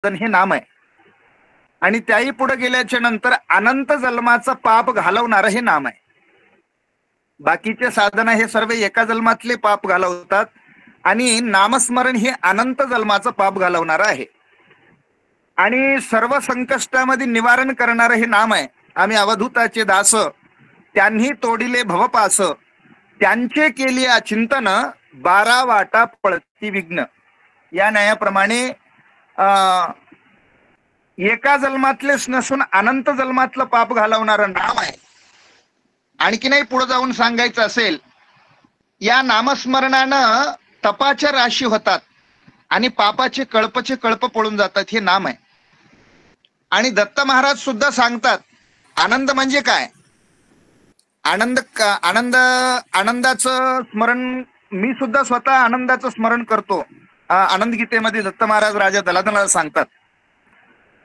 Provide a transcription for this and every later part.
हे नाम आहे. आणि त्याही पुढे गेल्याच्या नंतर अनंत जन्माचं पाप घालवणारं हे नाम आहे. बाकीचे साधना हे सर्व एका जन्मातले पाप घालवतात आणि नामस्मरण हे अनंत जन्माचं पाप घालवणारं आहे. आणि सर्व संकष्टामध्ये निवारण करणारं हे नाम आहे. आम्ही अवधूताचे दास, त्यांनी तोडिले भवपास, त्यांचे केली अचिंतन, 12 वाटा पळती विघ्न. या न्यायाप्रमाणे एका जन्मातलेच नसून अनंत जन्मातलं पाप घालवणारं नाम आहे. आणखी नाही पुढे जाऊन सांगायचं असेल, या नामस्मरणानं तपाच्या राशी होतात आणि पापाचे कळपचे कळप पळून जातात, हे नाम आहे. आणि दत्त महाराज सुद्धा सांगतात, आनंद म्हणजे काय? आनंदाचं स्मरण मी सुद्धा स्वतः आनंदाचं स्मरण करतो. आनंद गीतेमध्ये दत्त महाराज राजा दलादनाला सांगतात,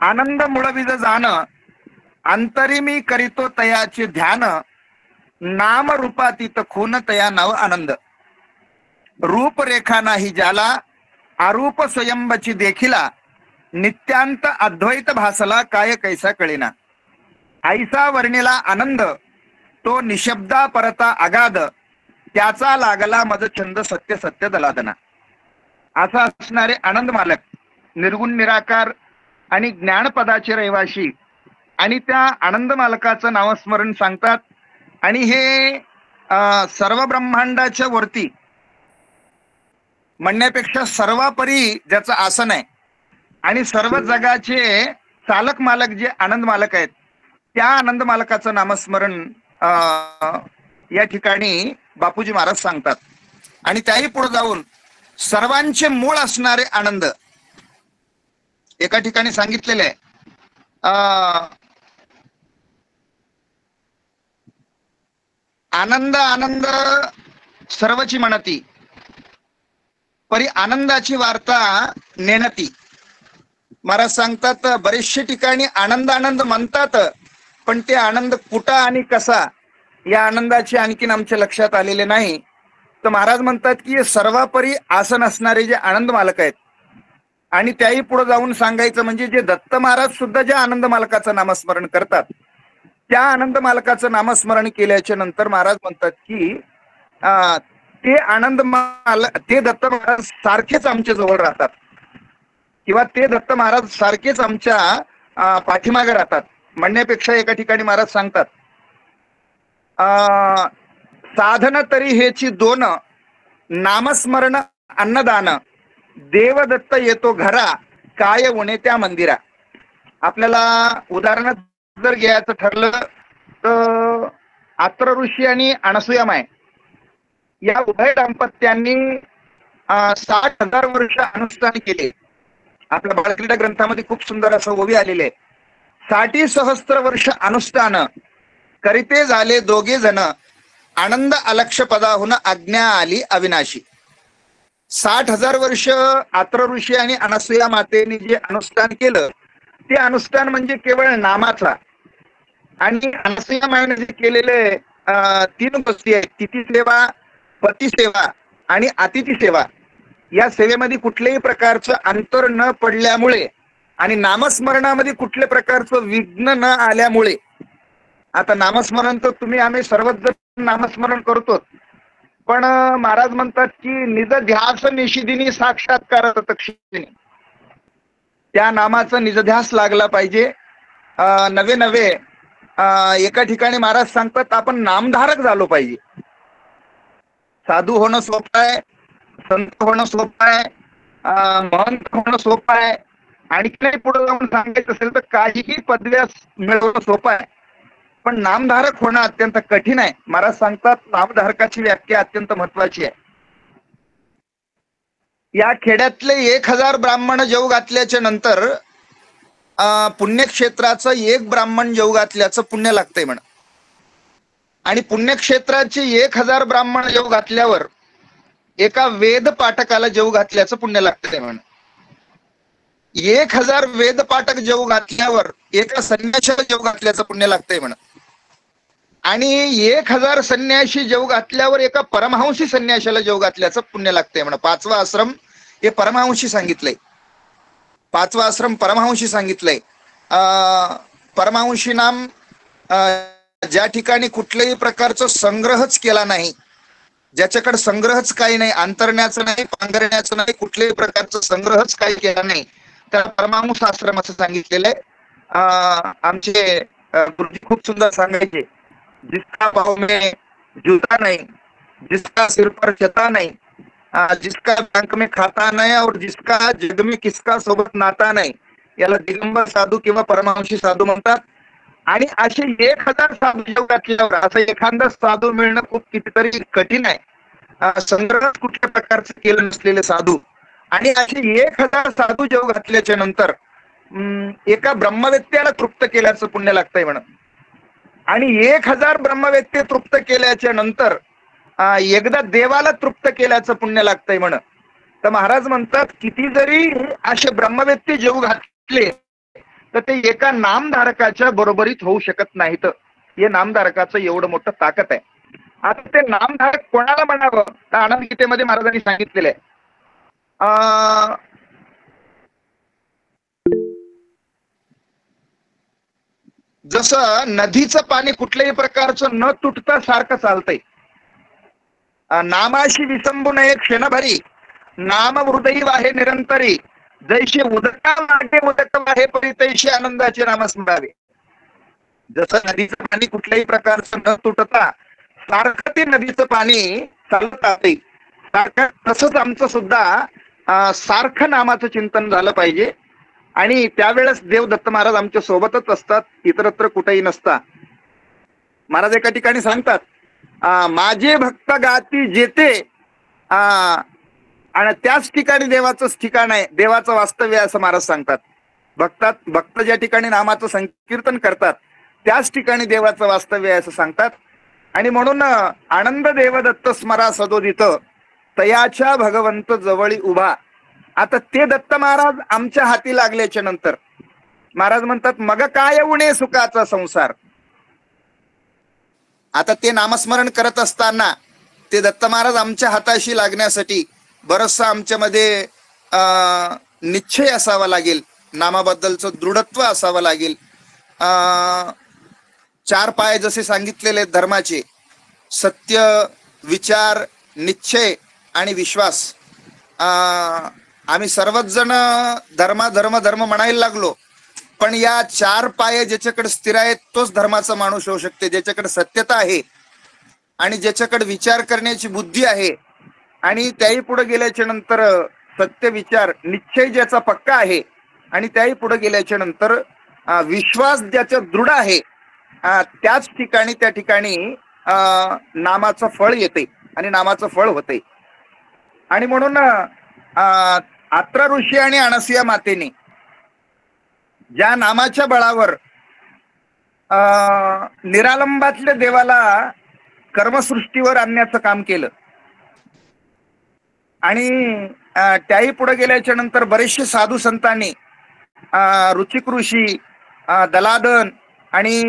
आनंद मुळविज जाण, अंतरी मी करीतो तयाचे ध्यान, नाम रूपातीत खून तया नाव आनंद. रूपरेखा नाही ज्याला, आरूप स्वयंबची देखिला, नित्यांत अद्वैत भासला काय कैसा कळेना. ऐसा वर्णिला आनंद, तो निशब्दा परता अगाध, त्याचा लागला मज छंद सत्य सत्य दलादना. असा असणारे आनंद मालक, निर्गुण निराकार आणि ज्ञानपदाचे रहिवाशी, आणि त्या आनंद मालकाचं नामस्मरण सांगतात. आणि हे सर्व ब्रह्मांडाच्या वरती म्हणण्यापेक्षा सर्वापरी ज्याचं आसन आहे आणि सर्व जगाचे चालक मालक जे आनंद मालक आहेत, त्या आनंद मालकाचं नामस्मरण या ठिकाणी बापूजी महाराज सांगतात. आणि त्याही पुढे जाऊन सर्वांचे मूळ असणारे आनंद एका ठिकाणी सांगितलेले आहे. आनंद आनंद सर्वची म्हणती, परी आनंदाची वार्ता नेणती. महाराज सांगतात, बरेचशे ठिकाणी आनंद आनंद म्हणतात, पण ते आनंद कुठं आणि कसा या आनंदाची आणखीन आमच्या लक्षात आलेले नाही. तर महाराज म्हणतात की सर्वापरी आसन असणारे जे आनंद मालक आहेत, आणि त्याही पुढे जाऊन सांगायचं म्हणजे जे दत्त महाराज सुद्धा ज्या आनंद मालकाचं नामस्मरण करतात, त्या आनंद मालकाचं नामस्मरण केल्याच्या नंतर महाराज म्हणतात की ते दत्त महाराज सारखेच आमच्या जवळ राहतात, किंवा ते दत्त महाराज सारखेच आमच्या पाठीमागे राहतात. म्हणण्यापेक्षा एका ठिकाणी महाराज सांगतात, साधन तरी हेची दोन, नामस्मरण अन्नदान, देवदत्त येतो घरा, काय उणे त्या मंदिरा. आपल्याला उदाहरण जर घ्यायचं ठरलं तर आत्र ऋषी आणि अनसूया माय या उभय दाम्पत्यांनी 60,000 वर्ष अनुष्ठान केले. आपल्या बालक्रीडा ग्रंथामध्ये खूप सुंदर असं ओवी आलेले आहे. 60 सहस्त्र वर्ष अनुष्ठान करिते झाले दोघे जण, आनंद अलक्ष पदाहून आज्ञा आली अविनाशी. 60,000 वर्ष आत्र ऋषी आणि अनसूया मातेने जे अनुष्ठान केलं, ते अनुष्ठान म्हणजे केवळ नामाचा. आणि अनसूया मातेने जे केलेले 3 गोष्टी आहेत, तिथी सेवा, पती सेवा आणि अतिथी सेवा. या सेवेमध्ये कुठल्याही प्रकारचं अंतर न पडल्यामुळे आणि नामस्मरणामध्ये कुठल्या प्रकारचं विघ्न न आल्यामुळे, आता नामस्मरण तर आम्ही सर्वच जण नामस्मरण करतो, पण महाराज म्हणतात की निज ध्यास निशिदिनी साक्षात्कार तक्षिणी. त्या नामाचा निजध्यास लागला पाहिजे. नवे नवे एका ठिकाणी महाराज सांगतात, आपण नामधारक झालो पाहिजे. साधू होणं सोपं आहे, संत होणं सोपं आहे, महंत होणं सोपं आहे, आणि काही पुढे जाऊन सांगायचं असेल तर काहीही पदव्या मिळवणं सोपं आहे, पण नामधारक होणं अत्यंत कठीण आहे. महाराज सांगतात, नामधारकाची व्याख्या अत्यंत महत्वाची आहे. या खेड्यातले 1000 ब्राह्मण जेव घातल्याच्या नंतर पुण्यक्षेत्राचं 1 ब्राह्मण जेव घातल्याचं पुण्य लागतंय म्हण. आणि पुण्यक्षेत्राचे 1000 ब्राह्मण जेव घातल्यावर एका वेद पाठकाला जेव घातल्याचं पुण्य लागतंय म्हण. 1000 वेद पाठक जेव घातल्यावर एका संन्याशाला जेव घातल्याचं पुण्य लागतंय म्हण. आणि 1000 संन्याशी जेव घातल्यावर एका परमहंसी संन्याशाला जेव घातल्याचं पुण्य लागतंय म्हण. 5वा आश्रम हे परमहंसी सांगितलंय. पाचवा आश्रम परमहंशी सांगितलंय. परमहंशी नाम ज्या ठिकाणी कुठल्याही प्रकारचा संग्रहच केला नाही, ज्याच्याकडे संग्रहच काही नाही, अंतरण्याचं नाही, पांघरण्याचं नाही, कुठल्याही प्रकारचा संग्रहच काही केला नाही, त्याला परमहंस आश्रम असं सांगितलेलं आहे. आमचे गुरुजी खूप सुंदर सांगायचे, जिसका भाव में जूता नहीं, जिसका सिर पर छता नहीं, जिसका बैंक में खाता नाही और जिसका जग में किसका सोबत नाता नाही, याला दिगंबर साधू किंवा परमहंसी साधू म्हणतात. आणि असे 1000 साधू जगातल्यावर असं एखादा साधू मिळणं खूप कितीतरी कठीण आहे. संग्रह कुठल्या प्रकारचं केलं नसलेले साधू, आणि असे 1000 साधू जेव घातल्याच्या नंतर एका ब्रह्मवेत्याला तृप्त केल्याचं पुण्य लागतंय म्हणून. आणि 1000 ब्रह्मवेत्ते तृप्त केल्याच्या नंतर एकदा देवाला तृप्त केल्याचं पुण्य लागतंय म्हणून. तर महाराज म्हणतात, किती जरी असे ब्रह्मवेत्ते जेव घातले तर ते एका नामधारकाच्या बरोबरीत होऊ शकत नाहीत. हे नामधारकाचं एवढं मोठं ताकद आहे. आता ते नामधारक कोणाला म्हणावं, तर आनंद गीतेमध्ये महाराजांनी सांगितलेलं आहे. जसं नदीचं पाणी कुठल्याही प्रकारचं न तुटता सारखं चालतंय, नामाशी विसंबू नये क्षणभरी, नाम हृदयी वाहे निरंतरी, जैसे उदका मागे उदक वाहे परी तैसे आनंदाचे नाम स्मरावे. जसं नदीचं पाणी कुठल्याही प्रकारचं न तुटता सारखं ते नदीचं पाणी चालत राहते, सारखं तसंच आमचं सुद्धा सारखं नामाचं चिंतन झालं पाहिजे. आणि त्यावेळेस देव दत्त महाराज आमच्या सोबतच असतात, इतरत्र कुठेही नसता. महाराज एका ठिकाणी सांगतात, माझे भक्त गाती जेते, आणि त्याच ठिकाणी देवाचंच ठिकाण आहे, देवाचं वास्तव्य आहे असं महाराज सांगतात. भक्त ज्या ठिकाणी नामाचं संकीर्तन करतात त्याच ठिकाणी देवाचं वास्तव्य आहे असं सांगतात. आणि म्हणून आनंद देवदत्त स्मरा सदोदित, तयाच्या भगवंत जवळी उभा. आता ते दत्त महाराज आमच्या हाती लागल्याच्या नंतर महाराज म्हणतात, मग काय उणे सुखाचा संसार. आता ते नामस्मरण करत असताना ते दत्त महाराज आमच्या हाताशी लागण्यासाठी बरचसा आमच्यामध्ये निश्चय असावा लागेल, नामाबद्दलचं दृढत्व असावं लागेल. 4 पाय जसे सांगितलेले धर्माचे, सत्य, विचार, निश्चय आणि विश्वास. आम्ही सर्वच जण धर्म धर्म धर्म म्हणायला लागलो, पण या 4 पाय ज्याच्याकडे स्थिर आहेत तोच धर्माचा माणूस होऊ शकते. ज्याच्याकडे सत्यता आहे आणि ज्याच्याकडे विचार करण्याची बुद्धी आहे, आणि त्याही पुढे गेल्याच्या नंतर सत्य, विचार, निश्चय ज्याचा पक्का आहे, आणि त्याही पुढे गेल्याच्या नंतर विश्वास ज्याचा दृढ आहे, त्याच ठिकाणी त्या ठिकाणी नामाचं फळ येते आणि नामाचं फळ होते. आणि म्हणून आत्र ऋषी आणि अनसुया मातेने ज्या नामाच्या बळावर निरालंबातल्या देवाला कर्मसृष्टीवर आणण्याचं काम केलं, आणि त्याही पुढे गेल्याच्या नंतर बरेचसे साधू संतांनी, रुचिक ऋषी, दलादन, आणि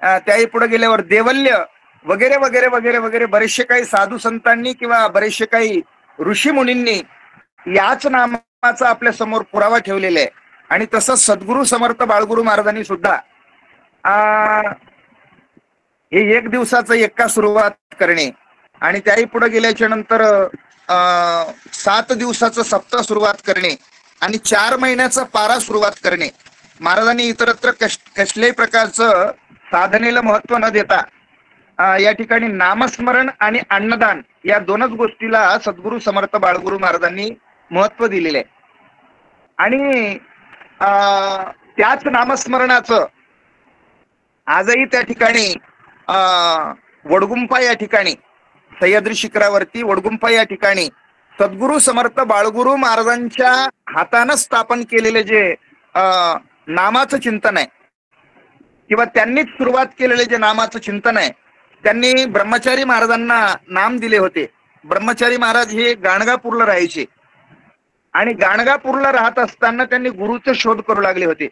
त्याही पुढे गेल्यावर देवल्य वगैरे वगैरे वगैरे वगैरे बरेचसे काही साधू संतांनी किंवा बरेचसे काही ऋषी मुनींनी याच नामाचा आपल्या समोर पुरावा ठेवलेला आहे. आणि तसंच सद्गुरू समर्थ बाळगुरु महाराजांनी सुद्धा हे 1 दिवसाचं एक्का सुरुवात करणे, आणि त्याही पुढे गेल्याच्या नंतर 7 दिवसाचं सप्ताह सुरुवात करणे, आणि 4 महिन्याचा पारा सुरुवात करणे. महाराजांनी इतरत्र कसल्याही प्रकारचं साधनेला महत्व न देता या ठिकाणी नामस्मरण आणि अन्नदान या 2च गोष्टीला सद्गुरू समर्थ बाळगुरु महाराजांनी महत्व दिलेले आहे. आणि त्याच नामस्मरणाचं आजही त्या ठिकाणी वडगुंपा या ठिकाणी, सह्याद्री शिखरावरती वडगुंपा या ठिकाणी सद्गुरू समर्थ बाळगुरु महाराजांच्या हातानं स्थापन केलेले जे नामाचं चिंतन आहे, किंवा त्यांनीच सुरुवात केलेले जे नामाचं चिंतन आहे, त्यांनी ब्रह्मचारी महाराजांना नाम दिले होते. ब्रह्मचारी महाराज हे गाणगापूरला राहायचे, आणि गाणगापूरला राहत असताना त्यांनी गुरुचा शोध करू लागले होते.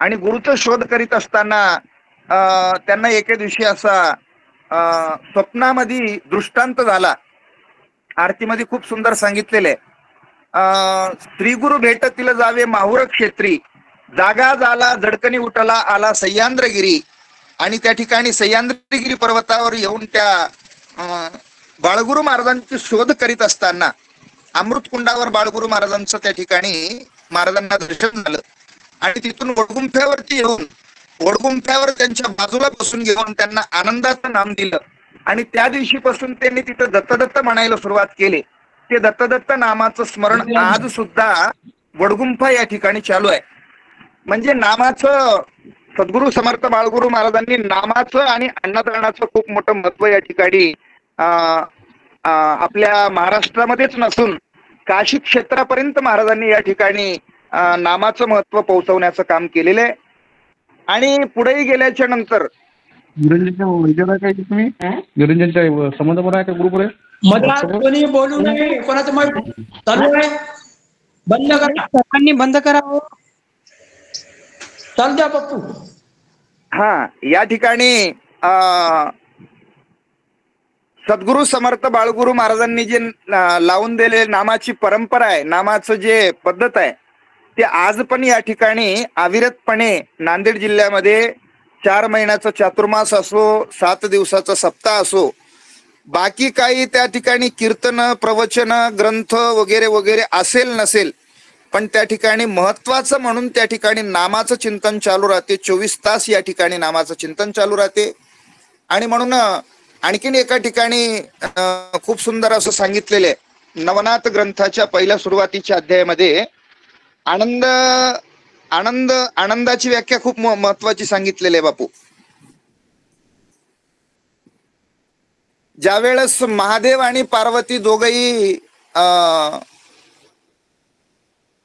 आणि गुरुचा शोध करीत असताना त्यांना एके दिवशी असा स्वप्नामध्ये दृष्टांत झाला. आरतीमध्ये खूप सुंदर सांगितलेलं आहे. श्री गुरु भेटतील जावे माहुर क्षेत्री, जागा झाला झडकणी उठला आला सह्याद्रगिरी. आणि त्या ठिकाणी सह्याद्रगिरी पर्वतावर येऊन त्या बाळगुरु महाराजांची शोध करीत असताना अमृतकुंडावर बाळगुरु महाराजांचं त्या ठिकाणी महाराजांना दर्शन झालं. आणि तिथून वडगुंफ्यावरती येऊन वडगुंफ्यावर त्यांच्या बाजूला बसून घेऊन त्यांना आनंदाचं नाम दिलं. आणि त्या दिवशीपासून त्यांनी तिथं दत्तदत्त म्हणायला सुरुवात केली. ते दत्तदत्त नामाचं स्मरण आज सुद्धा वडगुंफा या ठिकाणी चालू आहे. म्हणजे नामाचं, सद्गुरु समर्थ बाळगुरु महाराजांनी नामाचं आणि अन्नदानाचं खूप मोठं महत्व या ठिकाणी आपल्या महाराष्ट्रामध्येच नसून काशी क्षेत्रापर्यंत महाराजांनी या ठिकाणी नामाचं महत्व पोहोचवण्याचं काम केलेलं आहे. आणि पुढेही गेल्याच्या नंतर निरंजनच्या तुम्ही निरंजनच्या संबंध आहे का ग्रुप आहे? मधात कोणी बोलू नये, कोणाचं मत चालू आहे बंद करा, सर्वांनी बंद करावं. चालू द्या पप्पू. हा, या ठिकाणी सद्गुरु समर्थ बाळगुरु महाराजांनी जे लावून दिलेले नामाची परंपरा आहे, नामाचं जे पद्धत आहे, ते आज पण या ठिकाणी अविरतपणे नांदेड जिल्ह्यामध्ये 4 महिन्याचा चातुर्मास असो, 7 दिवसाचा सप्ताह असो, बाकी काही त्या ठिकाणी कीर्तन, प्रवचन, ग्रंथ वगैरे वगैरे असेल नसेल, पण त्या ठिकाणी महत्वाचं म्हणून त्या ठिकाणी नामाचं चिंतन चालू राहते. 24 तास या ठिकाणी नामाचं चिंतन चालू राहते. आणि म्हणून आणखीन एका ठिकाणी खूप सुंदर असं सांगितलेलं आहे. नवनाथ ग्रंथाच्या पहिल्या सुरुवातीच्या अध्यायामध्ये आनंद आनंद आनंदाची व्याख्या खूप महत्वाची सांगितलेली आहे बापू. ज्या वेळेस महादेव आणि पार्वती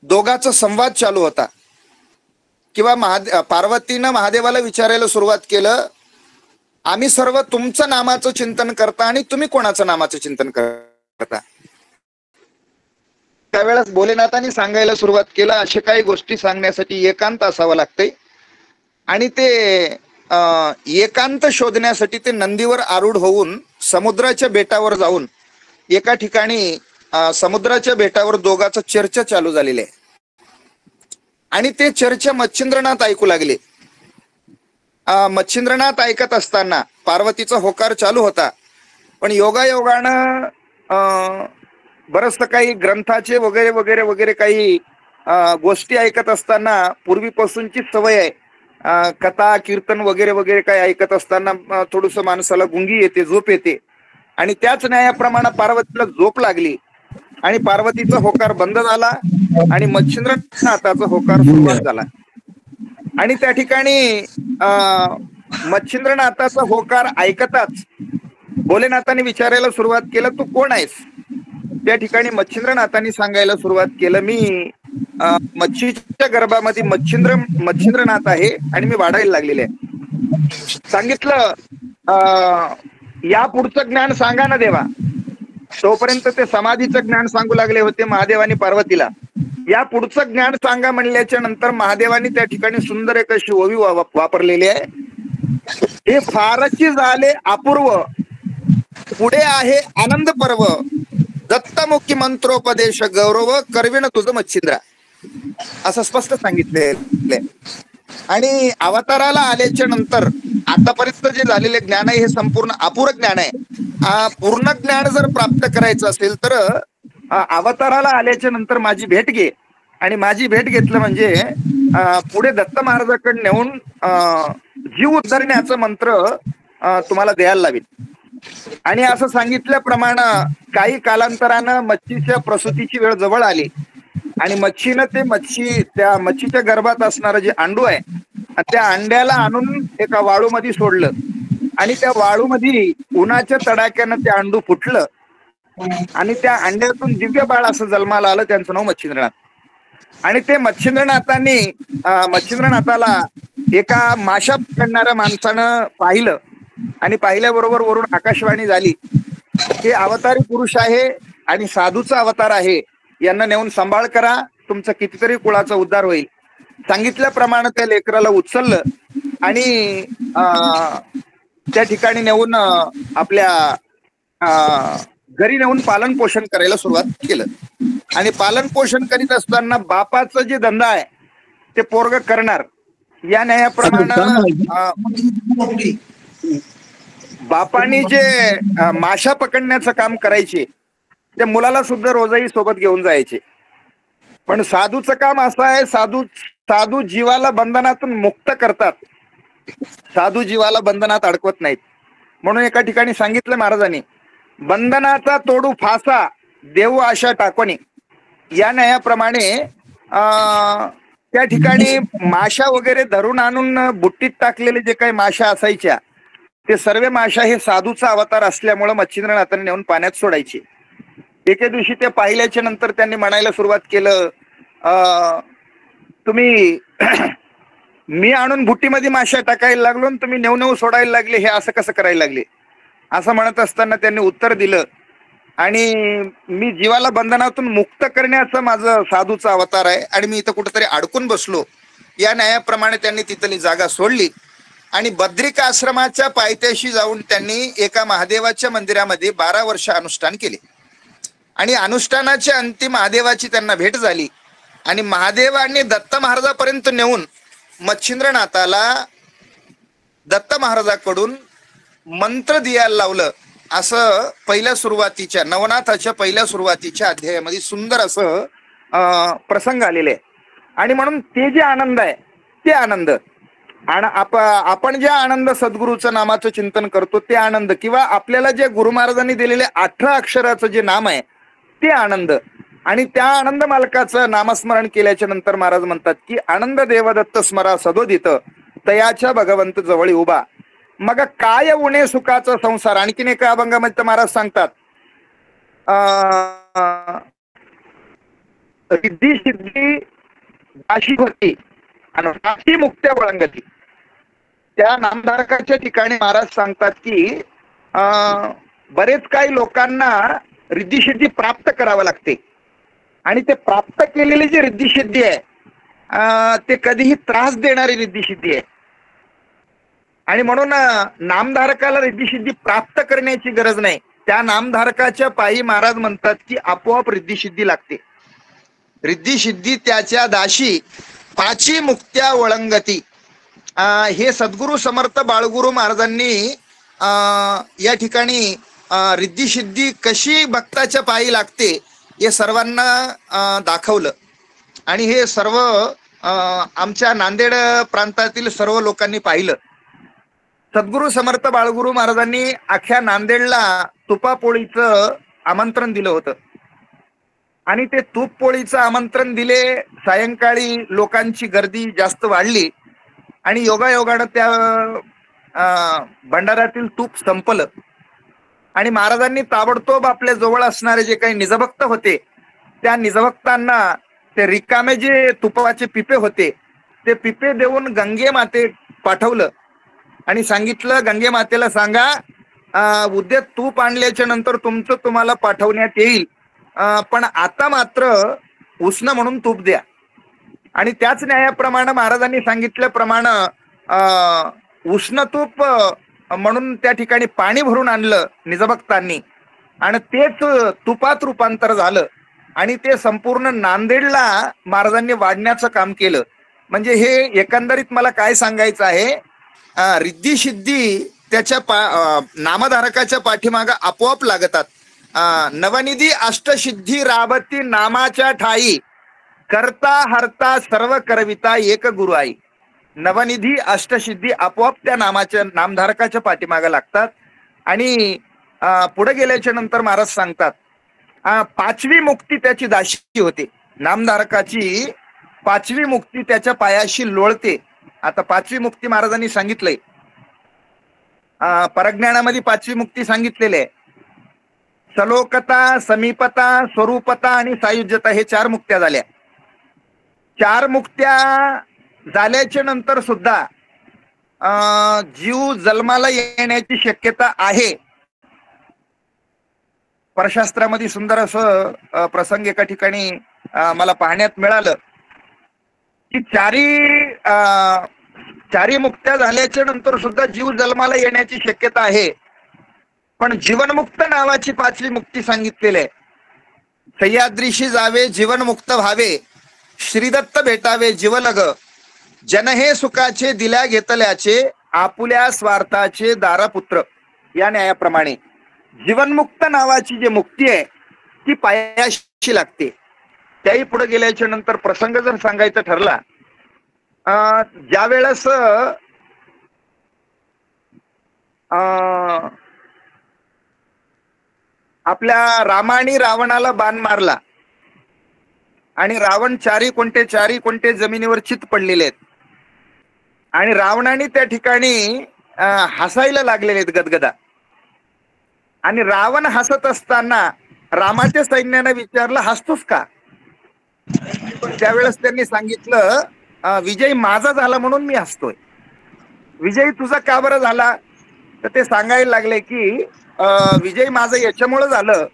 दोघांचा संवाद चालू होता, किंवा पार्वतीनं महादेवाला विचारायला सुरुवात केलं, आम्ही सर्व तुमचं नामाचं चिंतन करता आणि तुम्ही कोणाचं नामाचं चिंतन करता. त्यावेळेस भोलेनाथांनी सांगायला सुरुवात केलं, अशा काही गोष्टी सांगण्यासाठी एकांत असावं लागतंय. आणि ते एकांत शोधण्यासाठी ते नंदीवर आरूढ होऊन समुद्राच्या बेटावर जाऊन एका ठिकाणी समुद्राच्या बेटावर दोघांचं चर्चा चालू झालेली आहे. आणि ते चर्चा मच्छिंद्रनाथ ऐकू लागले. मच्छिंद्रनाथ ऐकत असताना पार्वतीचा होकार चालू होता, पण योगायोगानं बरंचसं काही ग्रंथाचे वगैरे वगैरे वगैरे काही गोष्टी ऐकत असताना पूर्वीपासूनची सवय आहे. कथा कीर्तन वगैरे वगैरे काही ऐकत असताना थोडस माणसाला गुंगी येते, झोप येते. आणि त्याच न्यायाप्रमाणे पार्वतीला झोप लागली आणि पार्वतीचा होकार बंद झाला आणि मच्छिंद्रनाथाचा होकार सुरुवात झाला. आणि त्या ठिकाणी मच्छिंद्रनाथाचा होकार ऐकताच भोलेनाथांनी विचारायला सुरुवात केलं, तू कोण आहेस? त्या ठिकाणी मच्छिंद्रनाथांनी सांगायला सुरुवात केलं, मी मच्छीच्या गर्भामध्ये मच्छिंद्रनाथ आहे आणि मी वाढायला लागलेले आहे. सांगितलं, या पुढचं ज्ञान सांगा ना देवा. तोपर्यंत ते समाधीचं ज्ञान सांगू लागले होते महादेवानी पार्वतीला. या पुढचं ज्ञान सांगा म्हणल्याच्या नंतर महादेवानी त्या ठिकाणी सुंदर एक अशी ओवी वापरलेली आहे. हे फारची झाले अपूर्व, पुढे आहे आनंद पर्व, दत्तमुखी मंत्रोपदेश गौरव, करविण तुझं मच्छिंद्रा, असं स्पष्ट सांगितले. आणि अवताराला आल्याच्या नंतर आतापर्यंत जे झालेले ज्ञान आहे हे संपूर्ण अपूर्ण ज्ञान आहे. पूर्ण ज्ञान जर प्राप्त करायचं असेल तर अवताराला आल्याच्या नंतर माझी भेट घे. आणि माझी भेट घेतलं म्हणजे पुढे दत्त महाराजाकडे नेऊन जीव उद्धरण्याचं मंत्र तुम्हाला द्यायला लावीन. आणि असं सांगितल्याप्रमाणे काही कालांतरानं मच्छीच्या प्रसूतीची वेळ जवळ आली आणि मच्छीनं त्या मच्छीच्या गर्भात असणारं जे अंडू आहे त्या अंड्याला आणून एका वाळूमध्ये सोडलं. आणि त्या वाळूमध्ये उन्हाच्या तडाख्यानं ते अंडू फुटलं आणि त्या अंड्यातून दिव्य बाळ असं जन्माला आलं. त्यांचं नाव मच्छिंद्रनाथ. आणि ते मच्छिंद्रनाथाला एका माशा पकडणाऱ्या माणसानं पाहिलं आणि पाहिल्याबरोबर वरून आकाशवाणी झाली, हे अवतारी पुरुष आहे आणि साधूचा अवतार आहे, यांना नेऊन सांभाळ करा, तुमचा कितीतरी कुळाचा उद्धार होईल. सांगितल्याप्रमाणे त्या लेकराला उचललं आणि त्या ठिकाणी नेऊन आपल्या घरी नेऊन पालन पोषण करायला सुरुवात केलं. आणि पालन पोषण करीत असताना बापाचं जे धंदा आहे ते पोरग करणार. या न्यायाप्रमाणे बापानी जे माशा पकडण्याचं काम करायचे त्या मुलाला सुद्धा रोजही सोबत घेऊन जायचे. पण साधूचं काम असं आहे, साधू जीवाला बंधनातून मुक्त करतात, साधू जीवाला बंधनात अडकवत नाहीत. म्हणून एका ठिकाणी सांगितलं महाराजांनी, बंधनाचा तोडू फासा देऊ आशा टाकोनी. या न्यायाप्रमाणे त्या ठिकाणी माशा वगैरे धरून आणून बुट्टीत टाकलेले जे काही माशा असायच्या ते सर्व माशा हे साधूचा अवतार असल्यामुळे मच्छिंद्रनाथांनी नेऊन पाण्यात सोडायचे. एके दिवशी ते पाहिल्याच्या नंतर त्यांनी म्हणायला सुरुवात केलं, तुम्ही मी आणून बुट्टीमध्ये माशा टाकायला लागलो आणि तुम्ही नेऊ सोडायला लागले, हे असं कसं करायला लागले. असं म्हणत असताना त्यांनी उत्तर दिलं, आणि मी जीवाला बंधनातून मुक्त करण्याचं माझं साधूचा अवतार आहे आणि मी इथं कुठेतरी अडकून बसलो. या न्यायाप्रमाणे त्यांनी तिथली जागा सोडली आणि बद्रिक आश्रमाच्या पायथ्याशी जाऊन त्यांनी एका महादेवाच्या मंदिरामध्ये 12 वर्ष अनुष्ठान केले. आणि अनुष्ठानाच्या अंती महादेवाची त्यांना भेट झाली आणि महादेवांनी दत्त महाराजापर्यंत नेऊन मच्छिंद्रनाथाला दत्त महाराजाकडून मंत्र द्यायला लावलं. असं पहिल्या सुरुवातीच्या नवनाथाच्या पहिल्या सुरुवातीच्या अध्यायामध्ये सुंदर असं प्रसंग आलेले आहे. आणि म्हणून ते जे आनंद आहे ते आनंद आणि आपण जे आनंद सद्गुरूचं नामाचं चिंतन करतो ते आनंद, किंवा आपल्याला जे गुरु महाराजांनी दिलेले 18 अक्षराचं जे नाम आहे ते आनंद, आणि त्या आनंद मालकाचं नामस्मरण केल्याच्या नंतर महाराज म्हणतात की आनंद देवदत्त स्मरा सदोदित तयाच्या भगवंत जवळी उभा, मग काय उणे सुखाचा संसार. आणखीन एका अभंगामध्ये महाराज सांगतात, रिद्धी सिद्धी दाशी होती आणि राशी मुक्त्या वळंगती. त्या नामधारकाच्या ठिकाणी महाराज सांगतात की बरेच काही लोकांना रिद्धिसिद्धी प्राप्त करावं लागते आणि ते प्राप्त केलेली जी रिद्धिसिद्धी आहे ते कधीही त्रास देणारी रिद्धिसिद्धी आहे. आणि म्हणून नामधारकाला रिद्धिसिद्धी प्राप्त करण्याची गरज नाही, त्या नामधारकाच्या पायी महाराज म्हणतात की आपोआप रिद्धिसिद्धी लागते. रिद्धिसिद्धी त्याच्या दाशी पाची मुक्त्या वळंगती. हे सद्गुरु समर्थ बाळगुरु महाराजांनी या ठिकाणी रिद्धिसिद्धी कशी भक्ताच्या पायी लागते हे सर्वांना दाखवलं. आणि हे सर्व आमच्या नांदेड प्रांतातील सर्व लोकांनी पाहिलं. सद्गुरु समर्थ बाळगुरु महाराजांनी अख्ख्या नांदेडला तुपापोळीचं आमंत्रण दिलं होतं आणि ते तूप पोळीचं आमंत्रण दिले. सायंकाळी लोकांची गर्दी जास्त वाढली आणि योगायोगानं त्या भंडाऱ्यातील तूप संपलं आणि महाराजांनी ताबडतोब आपल्या जवळ असणारे जे काही निजभक्त होते त्या निजभक्तांना ते रिकामे जे तुपाचे पिपे होते ते पिपे देऊन गंगे माते पाठवलं आणि सांगितलं, गंगे मातेला सांगा उद्या तूप आणल्याच्या नंतर तुमचं तुम्हाला पाठवण्यात येईल, पण आता मात्र उष्ण म्हणून तूप द्या. आणि त्याच न्यायाप्रमाणे महाराजांनी सांगितल्याप्रमाणे उष्ण तूप म्हणून त्या ठिकाणी पाणी भरून आणलं निजभक्तांनी आणि तेच तुपात रूपांतर झालं आणि ते संपूर्ण नांदेडला महाराजांनी वाढण्याचं काम केलं. म्हणजे हे एकंदरीत मला काय सांगायचं आहे, रिद्धिसिद्धी त्याच्या नामधारकाच्या पाठीमागं आपोआप लागतात. नवनिधी अष्टसिद्धी राबती नामाच्या ठाई, करता हरता सर्व करविता एक गुरु आई. नवनिधी अष्टसिद्धी आपोआप त्या नामाच्या नामधारकाच्या पाठीमागं लागतात. आणि पुढे गेल्याच्या नंतर महाराज सांगतात 5वी मुक्ती त्याची दाशी होते. नामधारकाची 5वी मुक्ती त्याच्या पायाशी लोळते. आता 5वी मुक्ती महाराजांनी सांगितलंय, परज्ञानामध्ये 5वी मुक्ती सांगितलेली आहे. सलोकता, समीपता, स्वरूपता आणि सायुज्यता हे 4 मुक्त्या झाल्या. 4 मुक्त्या झाल्याच्या नंतर सुद्धा जीव जन्माला येण्याची शक्यता आहे. परशास्त्रामध्ये सुंदर असं प्रसंग एका ठिकाणी मला पाहण्यात मिळालं की चारी मुक्त्या झाल्याच्या नंतर सुद्धा जीव जन्माला येण्याची शक्यता आहे. पण जीवनमुक्त नावाची 5वी मुक्ती सांगितलेली आहे. सह्याद्रीशी जावे जीवनमुक्त व्हावे, श्रीदत्त भेटावे जीवलग, जन हे सुखाचे दिल्या घेतल्याचे, आपुल्या स्वार्थाचे दारापुत्र. या न्यायाप्रमाणे जीवनमुक्त नावाची जी मुक्ती आहे ती पायाशी लागते. त्याही पुढे गेल्याच्या नंतर प्रसंग जर सांगायचा ठरला, ज्या वेळेस आपल्या रामाने रावणाला बाण मारला आणि रावण चारी कोणते जमिनीवर चित पडलेले आहेत आणि रावणाने त्या ठिकाणी हसायला लागलेले आहेत गदगदा. आणि रावण हसत असताना रामाच्या सैन्याने विचारलं, हसतोस का? त्यावेळेस त्यांनी सांगितलं, विजय माझा झाला म्हणून मी हसतोय. विजय तुझा का बरं झाला? तर ते सांगायला लागले की विजय माझं याच्यामुळं झालं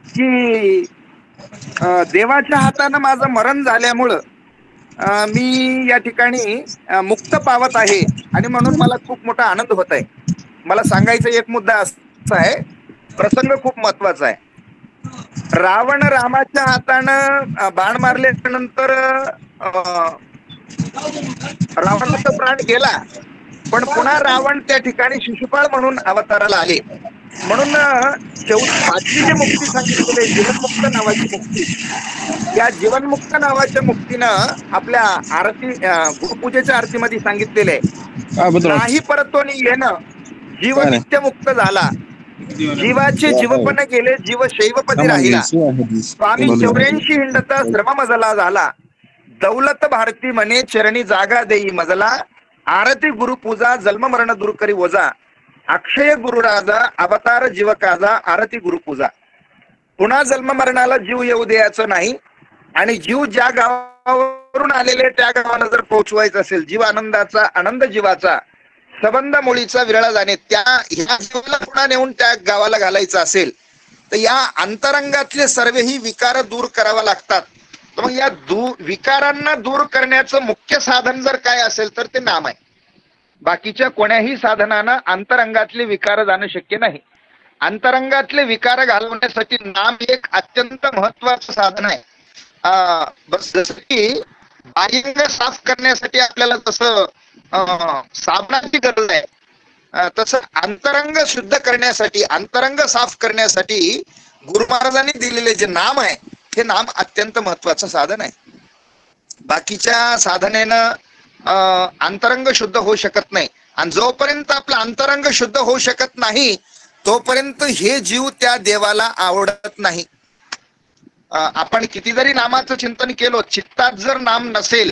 की देवाच्या हातानं माझं मरण झाल्यामुळं मी या ठिकाणी मुक्त पावत आहे आणि म्हणून मला खूप मोठा आनंद होत आहे. मला सांगायचा एक मुद्दा असा आहे, प्रसंग खूप महत्वाचा आहे. रावण रामाच्या हातानं बाण मारल्यानंतर रावणाचा प्राण गेला, पण पुन्हा रावण त्या ठिकाणी शिशुपाळ म्हणून अवताराला आले. म्हणून पाचवी जी मुक्ती सांगितलेली आहे, जीवनमुक्त नावाची मुक्ती, या जीवनमुक्त नावाच्या मुक्तीनं आपल्या आरती गुरुपूजेच्या आरतीमध्ये सांगितलेले आहे, नाही परतोनी येणं जीव नित्यमुक्त झाला, जीवाचे जीवपण गेले जीव शैवपदी राहिला, स्वामी 84 हिंडता श्रम मजला झाला, दौलत भारती म्हणे चरणी जागा देई मजला, आरती गुरुपूजा जन्म मरण दूर करी वजा, अक्षय गुरुराजा अवतार जीवकाजा आरती गुरुपूजा. पुन्हा जन्म मरणाला जीव येऊ द्यायचं नाही आणि जीव ज्या गावावरून आलेले त्या गावाला जर पोहोचवायचं असेल, जीव आनंदाचा आनंद जीवाचा सबंध मुळीचा विरळा जाणे, ह्या जीवाला पुन्हा नेऊन त्या गावाला घालायचं असेल तर या अंतरंगातले सर्वही विकार दूर करावा लागतात. तर मग या विकारांना दूर करण्याचं मुख्य साधन जर काय असेल तर ते नाम आहे. बाकीच्या कोण्याही साधनानं अंतरंगातले विकार जाणं शक्य नाही. अंतरंगातले विकार घालवण्यासाठी नाम एक अत्यंत महत्वाचं साधन आहे. बस जसं की बाह्यंग साफ करण्यासाठी आपल्याला तसं साबणाची गरज आहे, तसं अंतरंग शुद्ध करण्यासाठी, अंतरंग साफ करण्यासाठी गुरु महाराजांनी दिलेले जे नाम आहे हे नाम अत्यंत महत्वाचं साधन आहे. बाकीच्या साधनेनं अंतरंग शुद्ध होऊ शकत नाही आणि जोपर्यंत आपलं अंतरंग शुद्ध होऊ शकत नाही तोपर्यंत हे जीव त्या देवाला आवडत नाही. आपण किती जरी नामाचं चिंतन केलं, चित्तात जर नाम नसेल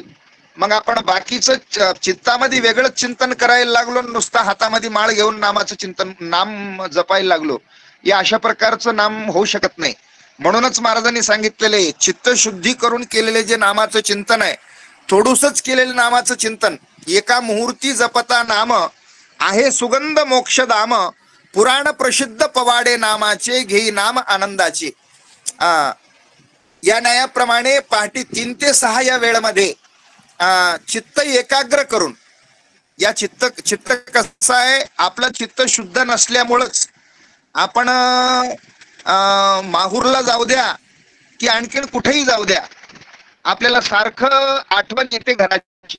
मग आपण बाकीचं चित्तामध्ये वेगळंच चिंतन करायला लागलो, नुसता हातामध्ये माळ घेऊन नामाचं चिंतन नाम जपायला लागलो, या अशा प्रकारचं नाम होऊ शकत नाही. म्हणूनच महाराजांनी सांगितलेले चित्त शुद्धी करून केलेले जे नामाचं चिंतन आहे, थोडूसच केलेलं नामाचं चिंतन, एका मुहूर्ती जपता नाम आहे सुगंध मोक्षधाम, पुराण प्रसिद्ध पवाडे नामाचे घेई नाम आनंदाचे. या न्यायाप्रमाणे पहाटे 3 ते 6 या वेळेमध्ये चित्त एकाग्र करून, या चित्त कसं आहे, आपलं चित्त शुद्ध नसल्यामुळंच आपण माहूरला जाऊ द्या की आणखीन कुठेही जाऊ द्या, आपल्याला सारखं आठवण येते घराची,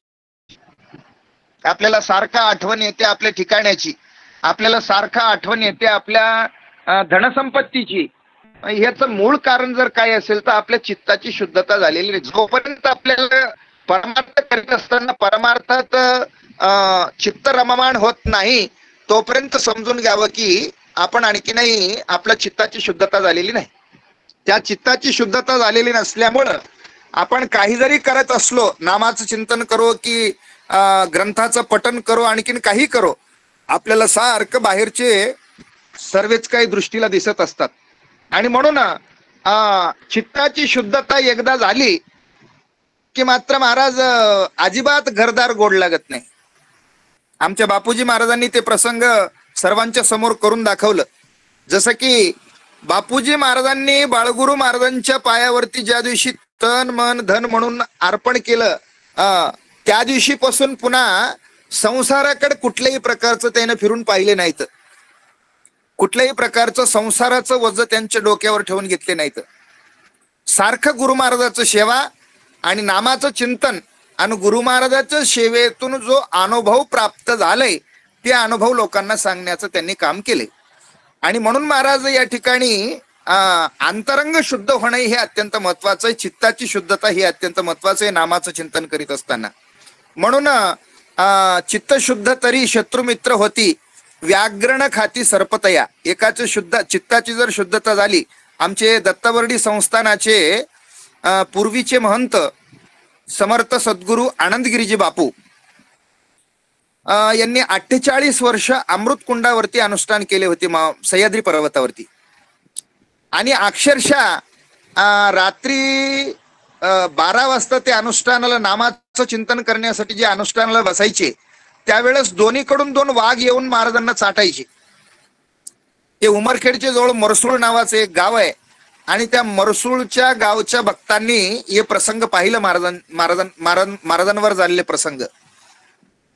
आपल्याला सारखं आठवण येते आपल्या ठिकाण्याची, आपल्याला सारखं आठवण येते आपल्या धनसंपत्तीची. ह्याचं मूळ कारण जर काय असेल तर आपल्या चित्ताची शुद्धता झालेली नाही. जोपर्यंत आपल्याला परमार्थ करीत असताना परमार्थात चित्त रममाण होत नाही तोपर्यंत समजून घ्यावं की आपण आणखीनही आपल्या चित्ताची शुद्धता झालेली नाही. त्या चित्ताची शुद्धता झालेली नसल्यामुळं आपण काही जरी करत असलो, नामाचं चिंतन करो की ग्रंथाचं पठन करो, आणखीन काही करो, आपल्याला सारखं बाहेरचे सर्वच काही दृष्टीला दिसत असतात. आणि म्हणून चित्ताची शुद्धता एकदा झाली की मात्र महाराज अजिबात घरदार गोड लागत नाही. आमच्या बापूजी महाराजांनी ते प्रसंग सर्वांच्या समोर करून दाखवलं. जसं की बापूजी महाराजांनी बाळगुरु महाराजांच्या पायावरती ज्या दिवशी तन मन धन म्हणून अर्पण केलं, त्या दिवशीपासून पुन्हा संसाराकडे कुठल्याही प्रकारचं त्यानं फिरून पाहिले नाहीत, कुठल्याही प्रकारचं संसाराचं वज त्यांच्या डोक्यावर ठेवून घेतले नाहीत. सारखं गुरु महाराजाचं सेवा आणि नामाचं चिंतन आणि गुरु महाराजाच्या सेवेतून जो अनुभव प्राप्त झालाय ते अनुभव लोकांना सांगण्याचं त्यांनी काम केले. आणि म्हणून महाराज या ठिकाणी अंतरंग शुद्ध होणे हे अत्यंत महत्वाचं आहे. चित्ताची शुद्धता ही अत्यंत महत्वाचं आहे नामाचं चिंतन करीत असताना. म्हणून चित्त शुद्ध तरी शत्रुमित्र होती, व्याघ्रण खाती सर्पतया. एकाच शुद्ध चित्ताची जर शुद्धता झाली, आमचे दत्तवर्डी संस्थानाचे पूर्वीचे महंत समर्थ सद्गुरू आनंदगिरीजी बापू यांनी 48 वर्ष अमृतकुंडावरती अनुष्ठान केले होते सह्याद्री पर्वतावरती. आणि अक्षरशः रात्री 12 वाजता ते अनुष्ठानाला नामाचं चिंतन करण्यासाठी जे अनुष्ठानाला बसायचे त्यावेळेस दोन्हीकडून 2 वाघ येऊन महाराजांना चाटायचे. ते उमरखेडचे जवळ मरसूळ नावाचं एक गाव आहे आणि त्या मरसूळच्या गावच्या भक्तांनी हे प्रसंग पाहिलं, महाराजांवर झालेले प्रसंग.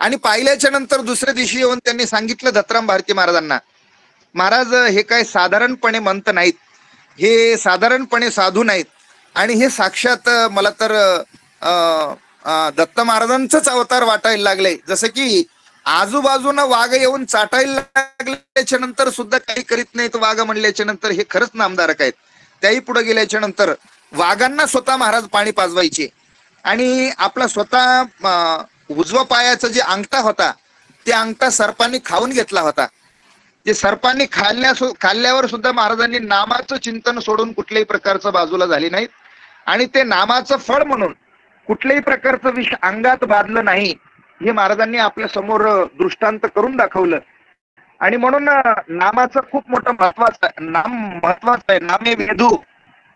आणि पाहिल्याच्या नंतर दुसऱ्या दिवशी येऊन त्यांनी सांगितलं दत्तराम भारती महाराजांना, महाराज हे काय साधारणपणे मंत नाहीत, हे साधारणपणे साधू नाहीत आणि हे साक्षात मला तर दत्त महाराजांचंच अवतार वाटायला लागले. जसं की आजूबाजूनं वाघ येऊन चाटायला लागल्याच्या नंतर सुद्धा काही करीत नाहीत वाघ म्हणल्याच्या नंतर हे खरंच नामधारक आहेत. त्याही पुढे गेल्याच्या नंतर वाघांना स्वतः महाराज पाणी पाजवायचे आणि आपला स्वतः उजवा पायाचा जे अंगठा होता ते अंगठा सर्पांनी खाऊन घेतला होता. जे सर्पांनी खाल्ल्यावर सुद्धा महाराजांनी नामाचं चिंतन सोडून कुठल्याही प्रकारचं बाजूला झाले नाहीत आणि ते नामाचं फळ म्हणून कुठल्याही प्रकारचं विष अंगात बांधलं नाही हे महाराजांनी आपल्या समोर दृष्टांत करून दाखवलं. आणि म्हणून नामाचं खूप मोठं महत्वाचं आहे. नामे वेदू,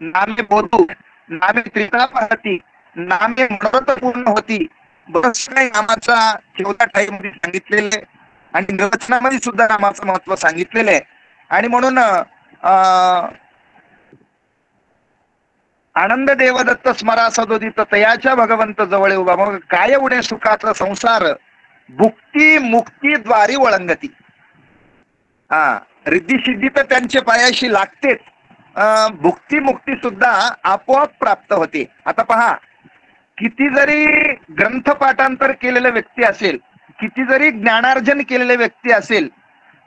नामे बोधू, नामे त्रितापहती, नामे मनोरथ पूर्ण होती. बरंच काही नामाचा 14 मध्ये सांगितलेलं आहे आणि रचनामध्ये सुद्धा नामाचं महत्व सांगितलेलं आहे. आणि म्हणून आनंद देवदत्त स्मरा सदोदित तयाच्या भगवंत जवळ उभा, मग काय उडे सुखाचा संसार भुक्ती मुक्ती द्वारी वळंगती. रिद्धी सिद्धी तर त्यांच्या पायाशी लागतेच, भुक्ती मुक्ती सुद्धा आपोआप प्राप्त होते. आता पहा, किती जरी ग्रंथ पाठांतर केलेला व्यक्ती असेल, किती जरी ज्ञानार्जन केलेले व्यक्ती असेल,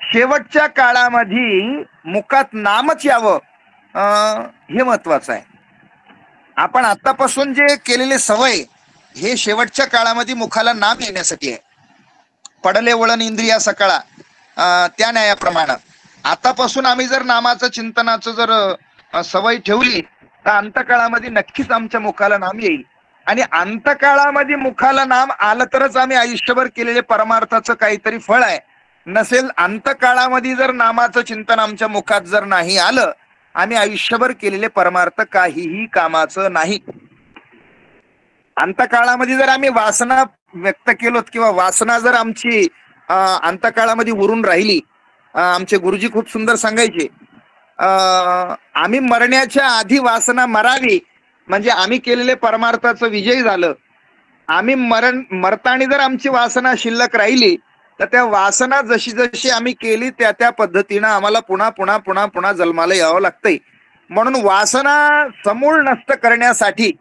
शेवटच्या काळामध्ये मुखात नामच यावं हे महत्वाचं आहे. आपण आतापासून जे केलेले सवय हे शेवटच्या काळामध्ये मुखाला नाम येण्यासाठी आहे. पडले वळण इंद्रिया सकाळा त्या न्यायाप्रमाणे आतापासून आम्ही जर नामाचं चिंतनाचं जर सवय ठेवली तर अंतकाळामध्ये नक्कीच आमच्या मुखाला नाम येईल. आणि अंतकाळामध्ये मुखाला नाम आलं तरच आम्ही आयुष्यभर केलेले परमार्थाचं काहीतरी फळ आहे. नसेल अंतकाळामध्ये जर नामाचं चिंतन आमच्या मुखात जर नाही आलं, आम्ही आयुष्यभर केलेले परमार्थ काहीही कामाचं नाही. अंतकाळामध्ये जर आम्ही वासना व्यक्त केलोत किंवा वासना जर आमची अंतकाळामध्ये उरून राहिली, आमचे गुरुजी खूप सुंदर सांगायचे, आम्ही मरण्याच्या आधी वासना मरावी म्हणजे आम्ही केलेले परमार्थाचं विजय झालं. आम्ही मरताना जर आमची वासना शिल्लक राहिली तर त्या वासना जशी जशी आम्ही केली त्या त्या पद्धतीनं आम्हाला पुन्हा पुन्हा पुन्हा पुन्हा जन्माला यावं लागतंय. म्हणून वासना समूळ नष्ट करण्यासाठी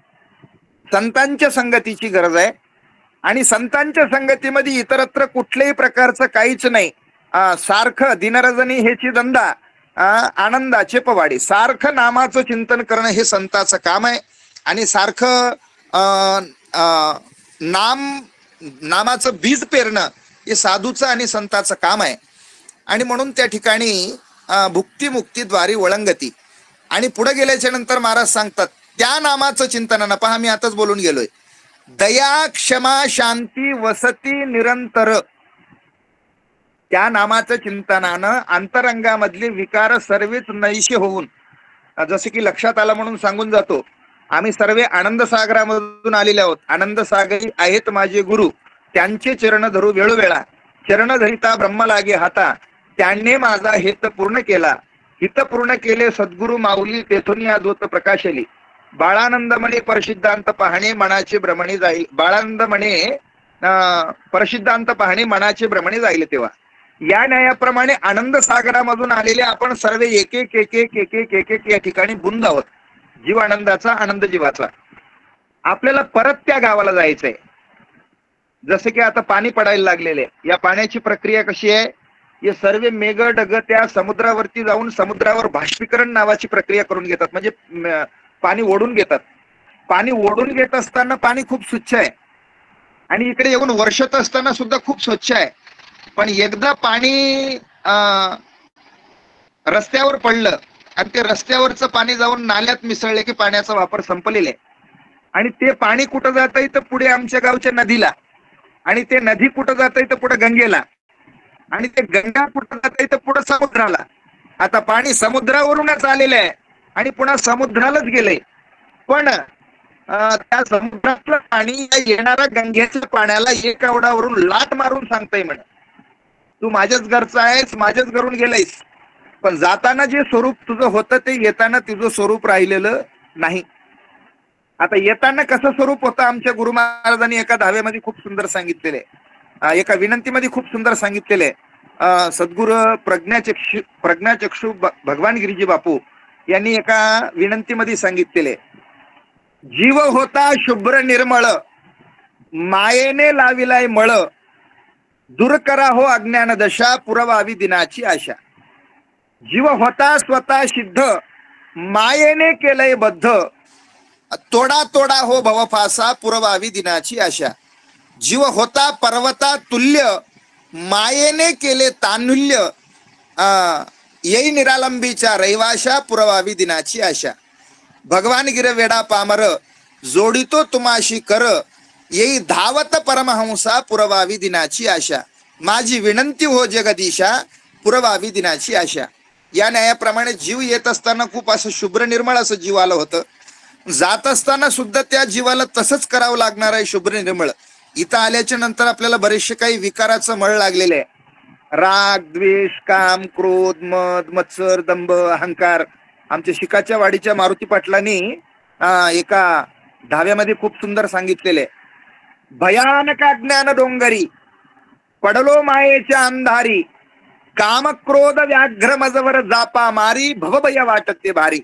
संतांच्या संगतीची गरज आहे. आणि संतांच्या संगतीमध्ये इतरत्र कुठल्याही प्रकारचं काहीच नाही. सारखं दिनरजनी हेची धंदा आनंदाचे पवाडे, सारखं नामाचं चिंतन करणं हे संताचं काम आहे. आणि सारखं नामाचं बीज पेरणं हे साधूचं आणि संताचं काम आहे. आणि म्हणून त्या ठिकाणी भुक्ती मुक्ती द्वारी वळंगती. आणि पुढे गेल्याच्या नंतर महाराज सांगतात त्या नामाचं चिंतनानं, पहा मी आताच बोलून गेलोय, दया क्षमा शांती वसती निरंतर. त्या नामाचं चिंतनानं अंतरंगामधले विकार सर्वच नैशी होऊन, जसे की लक्षात आलं म्हणून सांगून जातो, आम्ही सर्व आनंद सागरामधून आलेले आहोत. आनंद सागरी आहेत माझे गुरु, त्यांचे चरण धरू वेळोवेळा, चरण धरिता ब्रह्म लागे हाता, त्यांनी माझा हेत पूर्ण केला. हित पूर्ण केले सद्गुरु माऊली, तेथून या दूत प्रकाशली. बाळानंद म्हणे परसिद्धांत पाहणे मनाचे भ्रमणे जाईल. बाळानंद म्हणे परसिद्धांत पाहणे मनाचे भ्रमणे जाईल. तेव्हा या न्यायाप्रमाणे आनंद सागरामधून आलेले आपण सर्व एक एक एक एक एक एक एक या ठिकाणी बुंद आहोत. जीव आनंदाचा, आनंद जीवाचा. आपल्याला परत त्या गावाला जायचंय. जसं की आता पाणी पडायला लागलेले, या पाण्याची प्रक्रिया कशी आहे? हे सर्व मेघ ढग त्या समुद्रावरती जाऊन समुद्रावर बाष्पीकरण नावाची प्रक्रिया करून घेतात, म्हणजे पाणी ओढून घेतात. पाणी ओढून घेत असताना पाणी खूप स्वच्छ आहे आणि इकडे येऊन वर्षत असताना सुद्धा खूप स्वच्छ आहे. पण एकदा पाणी रस्त्यावर पडलं आणि ते रस्त्यावरचं पाणी जाऊन नाल्यात मिसळले की पाण्याचा वापर संपलेला आहे. आणि ते पाणी कुठं जातंय तर पुढे आमच्या गावच्या नदीला, आणि ते नदी कुठं जातंय तर पुढे गंगेला, आणि ते गंगा कुठं जातंय तर पुढे समुद्राला. आता पाणी समुद्रावरूनच आलेलं आहे आणि पुन्हा समुद्रालाच गेलंय. पण त्या समुद्रातलं पाणी या येणाऱ्या गंगेच्या पाण्याला एका ओढावरून लाट मारून सांगताय म्हणे, तू माझ्याच घरचा आहेस, माझ्याच घरून गेलायस. पण जाताना जे स्वरूप तुझं होतं ते येताना तुझं स्वरूप राहिलेलं नाही. आता येताना कसं स्वरूप होतं आमच्या गुरु महाराजांनी एका धाव्यामध्ये खूप सुंदर सांगितलेले, एका विनंतीमध्ये खूप सुंदर सांगितलेले. सद्गुरु प्रज्ञाचक्षु भगवान गिरीजी बापू यांनी एका विनंतीमध्ये सांगितलेले, जीव होता शुभ्र निर्मळ, मायेने लाविलाय मळ, दूर करा हो अज्ञान दशा, पुरवावी दिनाची आशा. जीव होता स्वतः सिद्ध, मायेने केलंय बद्ध, तोडा तोडा हो भवफासा, पुरवावी दिनाची आशा. जीव होता पर्वता तुल्य, मायेने केले तानुल्य, येई निरालंबीच्या रहिवाशा, पुरवावी दिनाची आशा. भगवान गिर वेडा पामर, जोडितो तुमाशी कर, येई धावत परमहंसा, पुरवावी दिनाची आशा. माझी विनंती हो जगदीशा, पुरवावी दिनाची आशा. या न्यायाप्रमाणे जीव येत असताना खूप असं शुभ्र निर्मळ असं जीव आलं होतं, जात असताना सुद्धा त्या जीवाला तसंच करावं लागणार आहे, शुभ्र निर्मळ. इथं आल्याच्या नंतर आपल्याला बरेचसे काही विकाराचं मळ लागलेले आहे. राग, द्वेष, काम, क्रोध, मद, मत्सर, दंभ, अहंकार. आमच्या शिकाच्या वाडीच्या मारुती पाटलांनी एका धाव्यामध्ये खूप सुंदर सांगितलेले, भयानक अज्ञान डोंगरी, पडलो मायेच्या अंधारी, काम क्रोध व्याघ्र मजवर जापा मारी, भवभय वाटते भारी.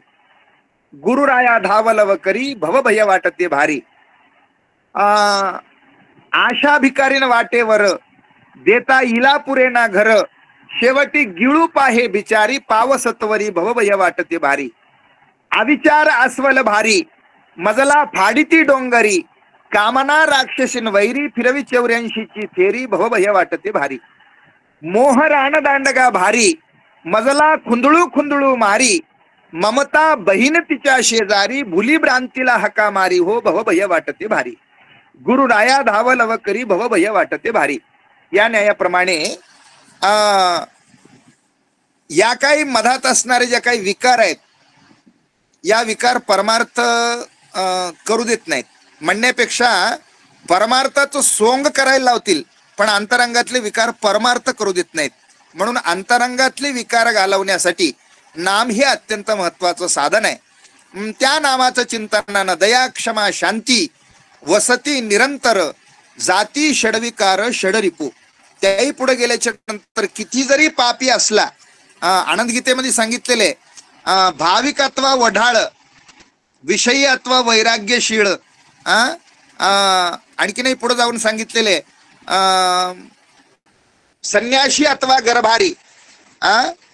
गुरुराया धावलव करी, भवभय वाटते भारी. आशा भिकारीन वाटेवर, देता इला पुरे ना घर, शेवटी गिळू पाहे बिचारी, पावसत्वरी भवभय वाटते भारी. अविचार अस्वल भारी, मजला फाडिती डोंगरी, कामना राक्षसीन वैरी, फिरवी 84ची फेरी, भवभय वाटते भारी. मोह रानदांडगा भारी, मजला खुंदळू खुंदळू मारी, ममता बहीण तिच्या शेजारी, भुली भ्रांतीला हका मारी, हो भवभय वाटते भारी. गुरुराया धावलव करी, भवभय वाटते भारी. या न्यायाप्रमाणे या काही मधात असणारे ज्या काही विकार आहेत, या विकार परमार्थ करू देत नाहीत. म्हणण्यापेक्षा परमार्थाचं सोंग करायला लावतील, पण अंतरंगातले विकार परमार्थ करू देत नाहीत. म्हणून अंतरंगातले विकार घालवण्यासाठी नाम हे अत्यंत महत्वाचं साधन आहे. त्या नामाचं चिंतनानं दया, क्षमा, शांती वसती निरंतर, जाती षडविकार षडरिपू. त्याही पुढे गेल्याच्या नंतर किती जरी पापी असला, आनंद गीतेमध्ये सांगितलेले, भाविक अथवा वढाळ, विषयी अथवा वैराग्यशीळ, आणखी नाही पुढे जाऊन सांगितलेले, संन्याशी अथवा गर्भारी,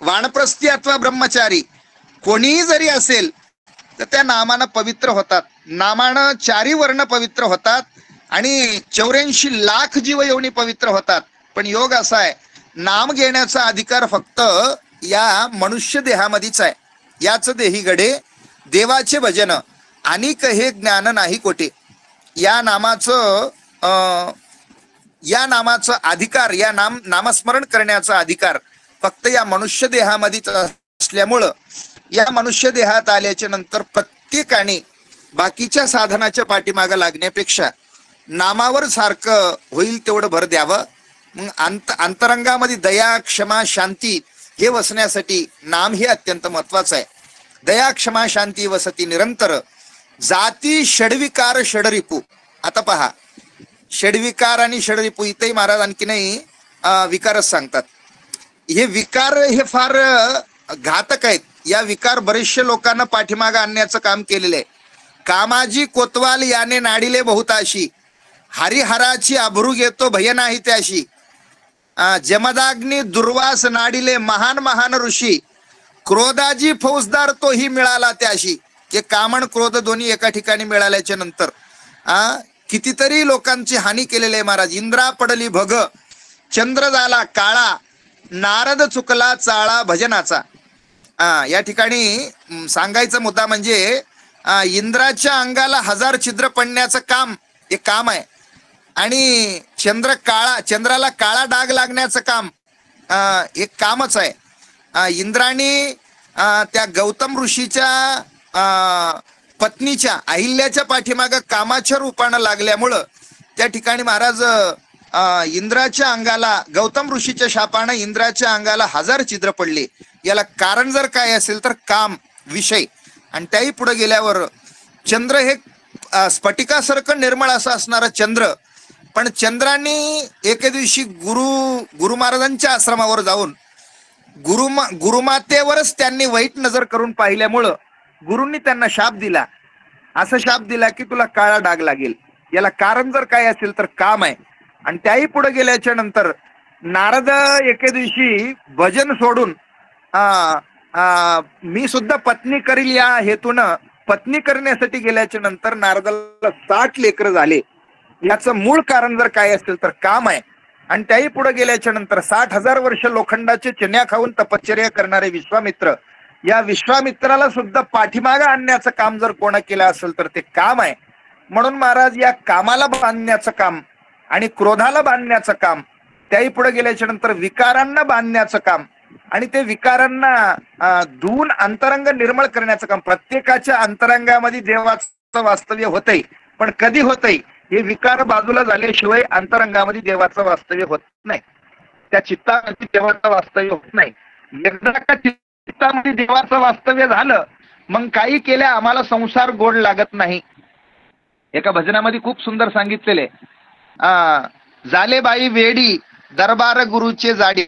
वानप्रस्थी अथवा ब्रह्मचारी, कोणीही जरी असेल तर त्या नामानं पवित्र होतात. नामानं 4 वर्ण पवित्र होतात आणि 84 लाख जीव येऊनी पवित्र होतात. पण योग असा आहे, नाम घेण्याचा अधिकार फक्त या मनुष्य देहामध्येच आहे. याच देही गडे देवाचे भजन, अनिक हे ज्ञान नाही कोटे. या नामाचं अधिकार, या नामस्मरण करण्याचा अधिकार फक्त या मनुष्य देहामध्येच असल्यामुळं या मनुष्य देहात आल्याच्या नंतर प्रत्येकाने बाकीच्या साधनाच्या पाठीमागे लागण्यापेक्षा नामावर सारखं होईल तेवढं भर द्यावं. मग अंतरंगामध्ये दया, क्षमा, शांती हे वसण्यासाठी नाम हे अत्यंत महत्वाचं आहे. दया, क्षमा, शांती वसती निरंतर, जाती षडविकार षडरिपू. आता पहा, षडविकार आणि षडरिपू इथेही महाराज आणखी नाही विकारच सांगतात. हे विकार हे फार घातक आहेत. या विकार बरेचशे लोकांना पाठीमागे आणण्याचं काम केलेलं आहे. कामाजी कोतवाल याने नाडिले बहुताशी, हरिहराची अभरू घेतो भय नाही त्याशी. जमदाग्नी दुर्वास नाडिले महान महान ऋषी, क्रोधाजी फौजदार तोही मिळाला त्याशी. जे काम आणि क्रोध दोन्ही एका ठिकाणी मिळाल्याच्या नंतर कितीतरी लोकांची हानी केलेली आहे महाराज. इंद्रा पडली भग, चंद्र झाला काळा, नारद चुकला चाळा भजनाचा. या ठिकाणी सांगायचा मुद्दा म्हणजे इंद्राच्या अंगाला 1000 छिद्र पडण्याचं काम हे काम आहे, आणि चंद्राला काळा डाग लागण्याचं काम एक कामच आहे. इंद्राणी त्या गौतम ऋषीच्या पत्नीच्या अहिल्याच्या पाठीमागं कामाच्या रूपानं लागल्यामुळं त्या ठिकाणी महाराज इंद्राच्या अंगाला, गौतम ऋषीच्या शापानं इंद्राच्या अंगाला 1000 छिद्र पडले. याला कारण जर काय असेल तर काम विषय. आणि त्याही पुढे गेल्यावर चंद्र हे स्फटिकासारखं निर्मळ असं असणारा चंद्र, पण चंद्रांनी एके दिवशी गुरु महाराजांच्या आश्रमावर जाऊन गुरुमातेवरच त्यांनी वाईट नजर करून पाहिल्यामुळं गुरूंनी त्यांना शाप दिला. असा शाप दिला की तुला काळा डाग लागेल. याला कारण जर काय असेल तर काम आहे. आणि त्याही पुढे गेल्याच्या नंतर नारद एके दिवशी भजन सोडून मी सुद्धा पत्नी करील या हेतून पत्नी करण्यासाठी गेल्याच्या नंतर नारदाला 60 लेकरं झाले. याचं मूळ कारण जर काय असेल तर काम आहे. आणि त्याही पुढे गेल्याच्या नंतर 60,000 वर्ष लोखंडाचे चिन्या खाऊन तपश्चर्या करणारे विश्वामित्र, या विश्वामित्राला सुद्धा पाठीमागे आणण्याचं काम जर कोणा केलं असेल तर ते काम आहे. म्हणून महाराज या कामाला बांधण्याचं काम आणि क्रोधाला बांधण्याचं काम, त्याही पुढे गेल्याच्या नंतर विकारांना बांधण्याचं काम आणि ते विकारांना धुवून अंतरंग निर्मळ करण्याचं काम. प्रत्येकाच्या अंतरंगामध्ये देवाचं वास्तव्य होतंय, पण कधी होतंय हे विकार बाजूला झाल्याशिवाय अंतरंगामध्ये देवाचं वास्तव्य होत नाही. त्या चित्तामध्ये देवाचं वास्तव्य होत नाही. एकदा का चित्तामध्ये देवाचं वास्तव्य झालं मग काही केल्या आम्हाला संसार गोड लागत नाही. एका भजनामध्ये खूप सुंदर सांगितलेले, झाले बाई वेडी दरबार गुरुचे जाडी,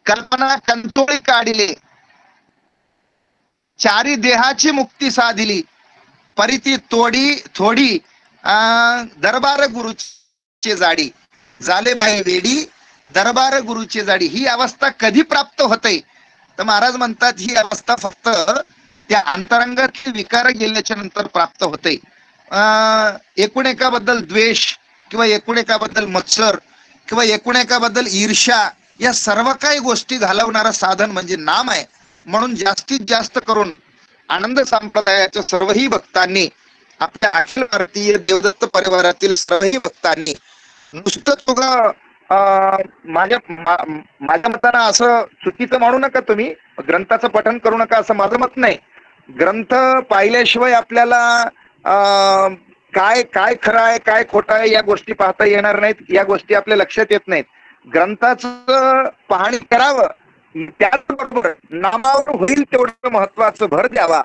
कल्पना कंतोळी काढिले, चारी देहाची मुक्ती साधिली, परिती तोडी थोडी दरबार गुरुचे जाडी. झाले बाई वेडी दरबार गुरुचे जाडी. ही अवस्था कधी प्राप्त होते तर महाराज म्हणतात ही अवस्था फक्त त्या अंतरंगात विकार गेल्याच्या नंतर प्राप्त होते. एकूण एकाबद्दल द्वेष किंवा एकूण एकाबद्दल मत्सर किंवा एकूण एकाबद्दल ईर्ष्या, या सर्व काही गोष्टी घालवणारं साधन म्हणजे नाम आहे. म्हणून जास्तीत जास्त करून आनंद संप्रदायाच्या सर्वही भक्तांनी, आपल्या अखिल भारतीय देवदत्त परिवारातील सर्वही भक्तांनी नुसतं तुझं माझ्या मतानं असं चुकीचं म्हणू नका, तुम्ही ग्रंथाचं पठण करू नका असं माझं मत नाही. ग्रंथ पाहिल्याशिवाय आपल्याला काय काय खरं आहे काय खोटं आहे या गोष्टी पाहता येणार नाहीत. या गोष्टी आपल्या लक्षात येत नाहीत. ग्रंथाचं पाहणी करावं, त्याचबरोबर नामावर होईल तेवढं महत्वाचं भर द्यावा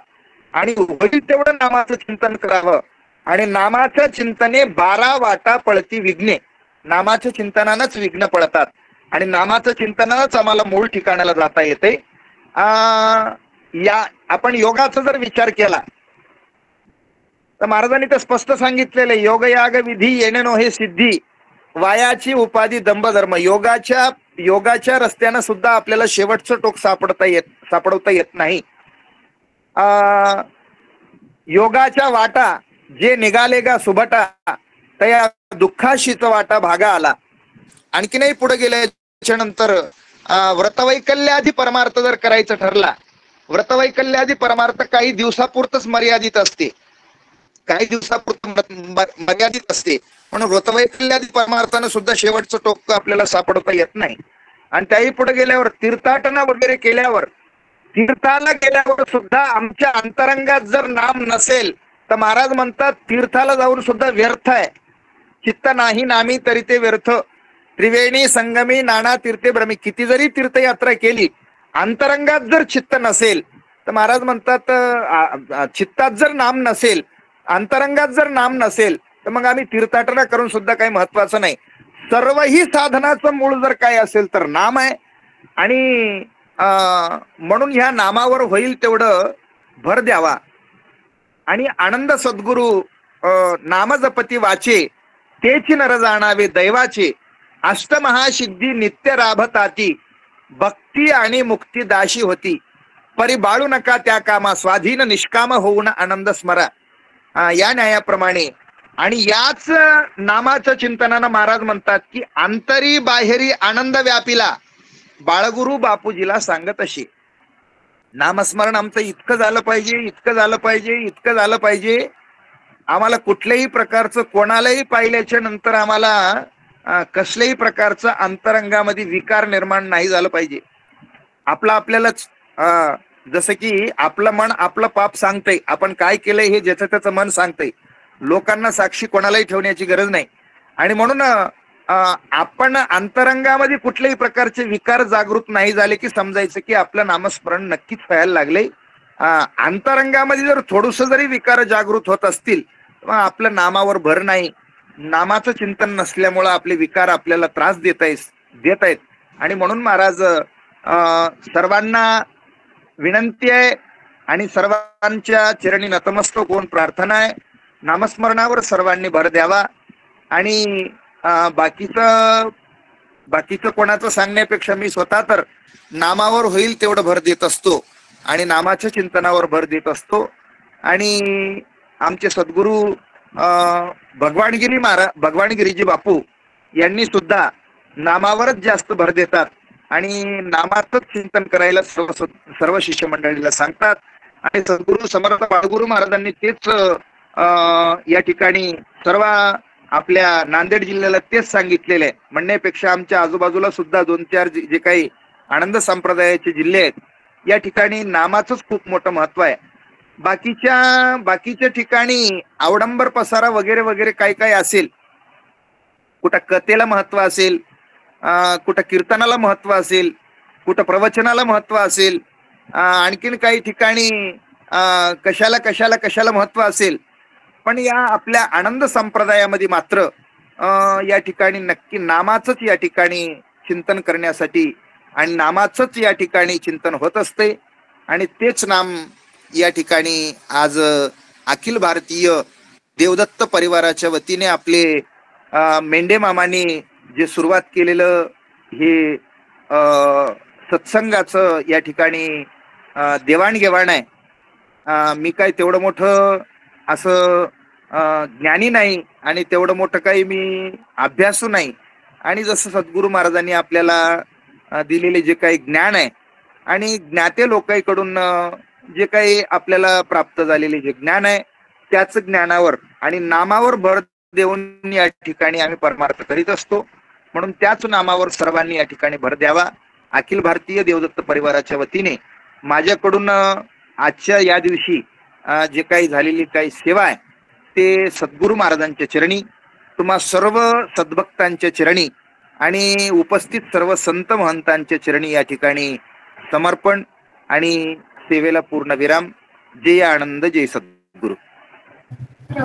आणि होईल तेवढं नामाचं चिंतन करावं. आणि नामाच्या चिंतने 12 वाटा पळती विघ्ने. नामाच्या चिंतनानंच विघ्न पडतात आणि नामाचं चिंतनानंच आम्हाला मूळ ठिकाणाला जाता येते. या आपण योगाचा जर विचार केला तर महाराजांनी तर स्पष्ट सांगितलेलं आहे, योग याग विधी येणे नो हे सिद्धी, वायाची उपाधी दंभ धर्म. योगाच्या रस्त्यानं सुद्धा आपल्याला शेवटचं टोक सापडवता येत नाही. योगाच्या वाटा जे निघाले गा सुभटा, त्या दुःखाशीच वाटा भागा आला. आणखीनही पुढे गेल्याच्या नंतर व्रतवैकल्यादी परमार्थ जर करायचं ठरला, व्रतवैकल्यादी परमार्थ काही दिवसापुरतच मर्यादित असते, काही दिवसापुरतं मर्यादित असते. म्हणून व्रतवैकल्यादी परमार्थानं सुद्धा शेवटचं टोक आपल्याला सापडता येत नाही. आणि त्याही पुढे गेल्यावर तीर्थाटना वगैरे केल्यावर, तीर्थाला गेल्यावर सुद्धा आमच्या अंतरंगात जर नाम नसेल तर महाराज म्हणतात तीर्थाला जाऊन सुद्धा व्यर्थ आहे. चित्त नाही नामी तरी ते व्यर्थ, त्रिवेणी संगमी नाना तीर्थे भ्रमी. किती जरी तीर्थयात्रा केली, अंतरंगात जर चित्त नसेल तर महाराज म्हणतात चित्तात जर नाम नसेल, अंतरंगात जर नाम नसेल तर मग आम्ही तीर्थाटना करून सुद्धा काही महत्वाचं नाही. सर्वही साधनाचं मूळ जर काय असेल तर नाम आहे. आणि म्हणून ह्या नामावर होईल तेवढं भर द्यावा. आणि आनंद सद्गुरु नाम जपती वाचे, तेची नर जाणावे दैवाचे, अष्टमहासिद्धी नित्य राभताती, भक्ती आणि मुक्ती दाशी होती, परी बाळू नका त्या कामा, स्वाधीन निष्काम होऊन आनंद स्मरा. या न्यायाप्रमाणे आणि याच नामाच्या चिंतनानं महाराज म्हणतात की अंतरी बाहेरी आनंद व्यापिला, बाळगुरु बापूजीला सांगत अशी. नामस्मरण आमचं इतकं झालं पाहिजे, इतकं झालं पाहिजे, इतकं झालं पाहिजे. आम्हाला कुठल्याही प्रकारचं कोणालाही पाहिल्याच्या नंतर आम्हाला कसल्याही प्रकारचं अंतरंगामध्ये विकार निर्माण नाही झालं पाहिजे. आपल्यालाच जसं की आपलं मन आपलं पाप सांगतंय, आपण काय केलंय हे ज्याचं त्याचं मन सांगतंय. लोकांना साक्षी कोणालाही ठेवण्याची गरज नाही. आणि म्हणून आपण अंतरंगामध्ये कुठल्याही प्रकारचे विकार जागृत नाही झाले की समजायचं की आपलं नामस्मरण नक्कीच व्हायला लागले. अंतरंगामध्ये जर थोडस जरी विकार जागृत होत असतील तर आपलं नामावर भर नाही, नामाचं चिंतन नसल्यामुळं आपले विकार आपल्याला त्रास देत आहेत. आणि म्हणून महाराज सर्वांना विनंती आहे आणि सर्वांच्या चरणी नतमस्तक होऊन प्रार्थना आहे, नामस्मरणावर सर्वांनी भर द्यावा. आणि बाकीचं कोणाचं सांगण्यापेक्षा मी स्वतः तर नामावर होईल तेवढं भर देत असतो आणि नामाच्या चिंतनावर भर देत असतो. आणि आमचे सद्गुरू भगवानगिरीजी बापू यांनी सुद्धा नामावरच जास्त भर देतात आणि नामातच चिंतन करायला सर्व शिष्य मंडळीला सांगतात. आणि सद्गुरू समर्थ बाळगुरु महाराजांनी तेच या ठिकाणी सर्व आपल्या नांदेड जिल्ह्याला तेच सांगितलेले आहे. म्हणण्यापेक्षा आमच्या आजूबाजूला सुद्धा 2-4 जे काही आनंद संप्रदायाचे जिल्हे आहेत या ठिकाणी नामाचंच खूप मोठं महत्व आहे. बाकीच्या ठिकाणी अवडंबर पसारा वगैरे वगैरे काय काय असेल, कुठं कथेला महत्व असेल, कुठं कीर्तनाला महत्व असेल, कुठं प्रवचनाला महत्व असेल, आणखीन काही ठिकाणी कशाला महत्व असेल. पण या आपल्या आनंद संप्रदायामध्ये मात्र या ठिकाणी नक्की नामाचंच या ठिकाणी चिंतन करण्यासाठी आणि नामाचंच या ठिकाणी चिंतन होत असते. आणि तेच नाम या ठिकाणी आज अखिल भारतीय देवदत्त परिवाराच्या वतीने आपले मेंढे मामाने जे सुरुवात केलेलं हे सत्संगाचं या ठिकाणी देवाणघेवाण आहे. मी काय तेवढं मोठं असं ज्ञानी नाही आणि तेवढं मोठं काही मी अभ्यासू नाही. आणि जसं सद्गुरू महाराजांनी आपल्याला दिलेले जे काही ज्ञान आहे आणि ज्ञाते लोकांकडून जे काही आपल्याला प्राप्त झालेले जे ज्ञान आहे त्याच ज्ञानावर आणि नामावर भर देऊन या ठिकाणी आम्ही परमार्थ करीत असतो. म्हणून त्याच नामावर सर्वांनी या ठिकाणी भर द्यावा. अखिल भारतीय देवदत्त परिवाराच्या वतीने माझ्याकडून आजच्या या दिवशी जे काही झालेली काही सेवा आहे ते सद्गुरू महाराजांच्या चरणी, तुम्हा सर्व सद्भक्तांच्या चरणी आणि उपस्थित सर्व संत महंतांच्या चरणी या ठिकाणी समर्पण आणि सेवेला पूर्ण विराम. जय आनंद, जय सद्गुरू.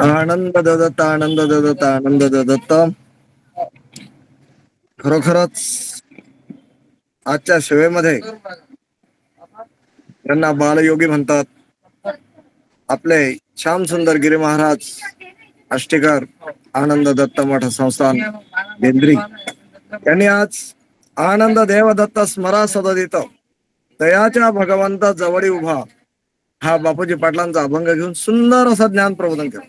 आनंद दत्त, आनंद दत्त, आनंद दत्त. खरोखरच आजच्या सेवेमध्ये त्यांना बालयोगी म्हणतात. आपले श्याम सुंदर गिरी महाराज अष्टीकर आनंद दत्त मठ संस्थान बेंद्री यांनी आज आनंद देव दत्त स्मरा सददित दयाच्या भगवंता जवळी उभा हा बापूजी पाटलांचा अभंग घेऊन सुंदर असं ज्ञान प्रबोधन केलं.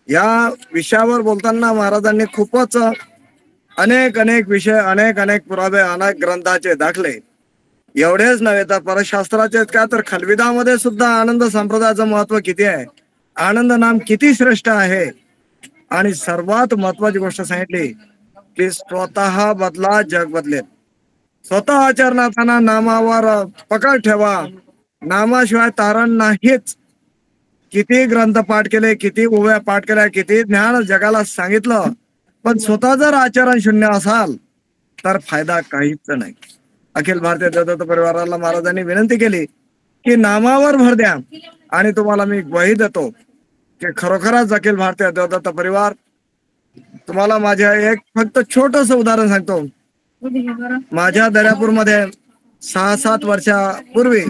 या विषयावर बोलताना महाराजांनी खूपच अनेक विषय, अनेक पुरावे, अनेक ग्रंथाचे दाखले, एवढेच नव्हे तर परशास्त्राचे का तर खलविदामध्ये सुद्धा आनंद संप्रदायाचं महत्व किती आहे, आनंद नाम किती श्रेष्ठ आहे. आणि सर्वात महत्वाची गोष्ट सांगितली की स्वतः बदला जग बदलेल. स्वतः आचरणार्थांना नामावर पकड ठेवा, नामाशिवाय तारण नाहीच. किती ग्रंथ पाठ केले, किती ओव्या पाठ केल्या, किती ज्ञान जगाला सांगितलं, पण स्वतः जर आचरण शून्य असाल तर फायदा काहीच नाही. अखिल भारतीय देवदत्त परिवाराला महाराजांनी विनंती केली की नामावर भर द्या आणि तुम्हाला मी ग्वाही देतो की खरोखरच अखिल भारतीय देवदत्त परिवार तुम्हाला माझ्या एक फक्त छोटस उदाहरण सांगतो. माझ्या दर्यापूरमध्ये 6-7 वर्षापूर्वी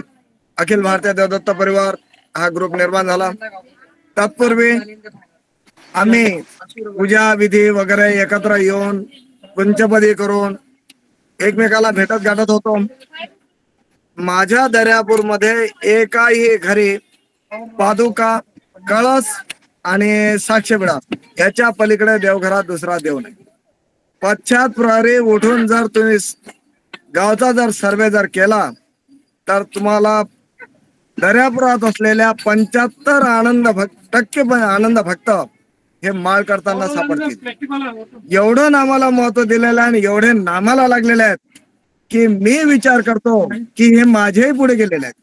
अखिल भारतीय देवदत्त परिवार हा ग्रुप निर्माण झाला. तत्पूर्वी आम्ही पूजा विधी वगैरे एकत्र येऊन पंचपदी करून एकमेकाला भेटत गाठत होतो. माझ्या दर्यापूरमध्ये एकाही घरी पादुका, कळस आणि साक्षीबिडा याच्या पलीकडे देवघरात दुसरा देव नाही. पश्चात प्रहरी उठून जर तुम्ही गावचा जर सर्वे जर केला तर तुम्हाला दर्यापुरात असलेल्या 75 आनंद भक्त हे माळ करताना सापडतील. एवढं नामाला महत्व दिलेलं आहे आणि एवढे नामाला लागलेले आहेत की मी विचार करतो की हे माझेही पुढे गेलेले आहेत.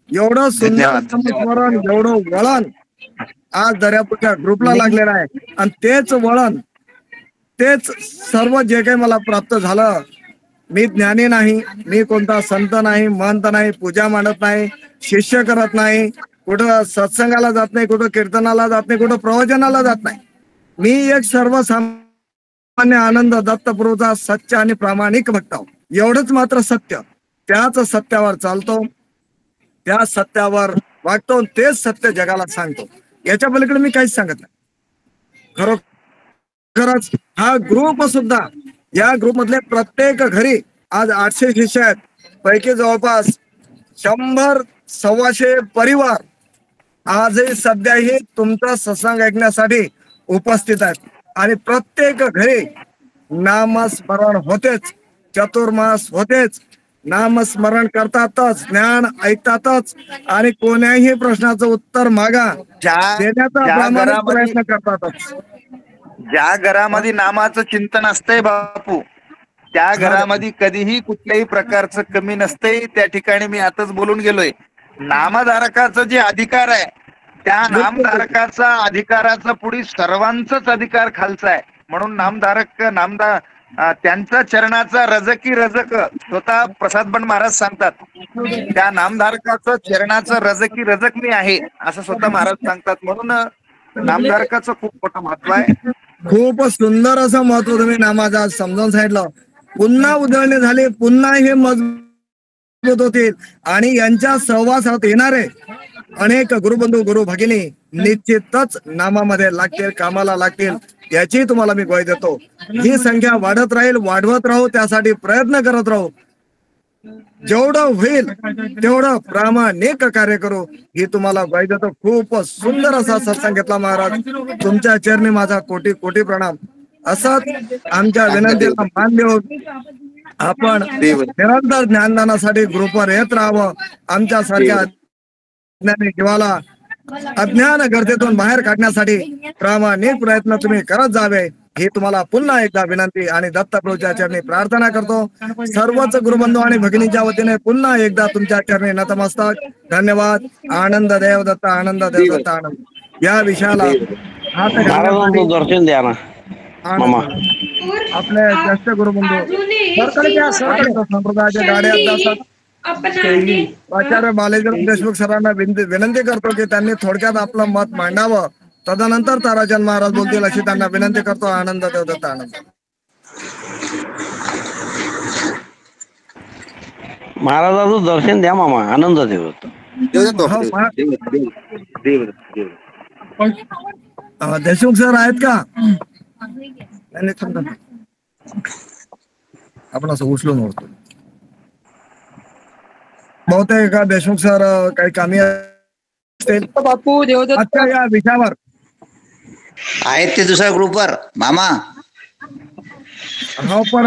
एवढं सुंदर स्मरण, एवढं वळण आज दर्यापूरच्या ग्रुपला लागलेलं आहे. आणि तेच वळण, तेच सर्व जे काही मला प्राप्त झालं. मी ज्ञानी नाही, मी कोणता संत नाही, महंत नाही, पूजा मांडत नाही, शिष्य करत नाही, कुठं सत्संगाला जात नाही, कुठं कीर्तनाला जात नाही, कुठं प्रवचनाला जात नाही. मी एक सर्वसामान्य आनंद दत्तप्रभूचा सच्चा आणि प्रामाणिक भक्त आहो. एवढंच मात्र सत्य. त्याच सत्यावर चालतो, त्या सत्यावर वागतो, तेच सत्य जगाला सांगतो. याच्या पलीकडे मी काहीच सांगत नाही. खरंच हा ग्रुप सुद्धा, या ग्रुप मधले प्रत्येक घरी आज 800 शिष्य आहेत. पैकी जवळपास 100-125 परिवार आजही सध्याही तुमचा सत्संग ऐकण्यासाठी उपस्थित आहेत. आणि प्रत्येक घरी नामस्मरण होतेच, चतुर्मास होतेच, नामस्मरण करतातच, ज्ञान ऐकतातच आणि कोण्याही प्रश्नाचं उत्तर मागा देण्याचा प्रामाणिक प्रयत्न करतातच. ज्या घरामध्ये नामाचं चिंतन असतंय बापू, त्या घरामध्ये कधीही कुठल्याही प्रकारचं कमी नसतंय. त्या ठिकाणी मी आताच बोलून गेलोय, नामधारकाचा जे अधिकार आहे त्या नामधारकाचा अधिकाराचा पुढे सर्वांचाच अधिकार खालचा आहे. म्हणून त्यांचा चरणाचा रजकी रजक स्वतः प्रसाद बंड महाराज सांगतात. त्या नामधारकाचं चरणाचं रजकी रजक मी आहे असं स्वतः महाराज सांगतात. म्हणून नामधारकाचं खूप मोठं महत्व आहे. खूप सुंदर असं महत्व तुम्ही नामाचा समजावून सांगितलं. पुन्हा उधळणी झाली, पुन्हा हे मजबूत होतील आणि यांच्या सहवासात येणारे अनेक गुरुबंधू गुरु भगिनी निश्चितच नामामध्ये लागतील, कामाला लागतील, याची तुम्हाला मी ग्वाही देतो. ही संख्या वाढत राहील, वाढवत राहू, त्यासाठी प्रयत्न करत राहू. जेवढं होईल तेवढं प्रामाणिक कार्य करू, ही तुम्हाला ग्वाही देतो. खूप सुंदर असा सत्संग घेतला महाराज. तुमच्या चरणी माझा कोटी कोटी प्रणाम. असंच आमच्या विनंतीला मान देऊन आपण निरंतर ज्ञानदानासाठी ग्रुपवर येत राहावं. आमच्या सारख्या अज्ञानी जीवाला अज्ञान गर्दीतून बाहेर काढण्यासाठी प्रामाणिक प्रयत्न तुम्ही करत जावे, ही तुम्हाला पुन्हा एकदा विनंती आणि दत्तप्रभूच्या चरणी प्रार्थना करतो. सर्वच गुरुबंधू आणि भगिनीच्या वतीने पुन्हा एकदा तुमच्या चरणी नतमस्तक. धन्यवाद. आनंद देव दत्त, आनंद देव दत्त, आनंद. या विषयाला दर्शन द्या ना मामा. आपले ज्येष्ठ गुरुबंधू संप्रदायाच्या गाड्या असतात आचार्य बालेश्वर देशमुख सरांना विनंती करतो की त्यांनी थोडक्यात आपलं मत मांडावं. तदनंतर ताराचंद महाराज बोलतील अशी त्यांना विनंती करतो. आनंद देवदत्त, आनंद. महाराजाचं दर्शन द्या मामा. आनंद देवदत्त. देशमुख सर आहेत का? आपण असं उचलून ओळखतो. बहुतेक का देशमुख सर काही कामी असतील बापू देवदत्त. आजच्या या विषयावर आहेत ते दुसऱ्या ग्रुपवर मामा. हो पण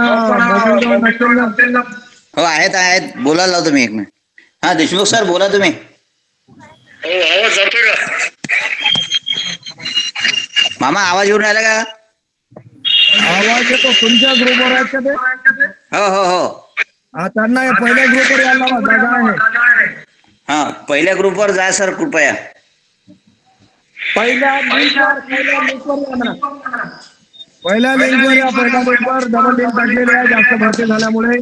हो आहेत आहेत. बोलायला लावतो मी 1 मिनिट. हा देशमुख सर बोला तुम्ही. मामा आवाज येऊन राहिला का? आवाज येतो. तुमच्या ग्रुपवर आहेत का ते? हो हो हो. त्यांना पहिल्या ग्रुपवर यायला जागा आहे. हा पहिल्या ग्रुपवर जा सर कृपया. पहिल्या लिंकवर या. पहिल्या लिंकवर डबल लिंक टाकलेली आहे जास्त भरती झाल्यामुळे.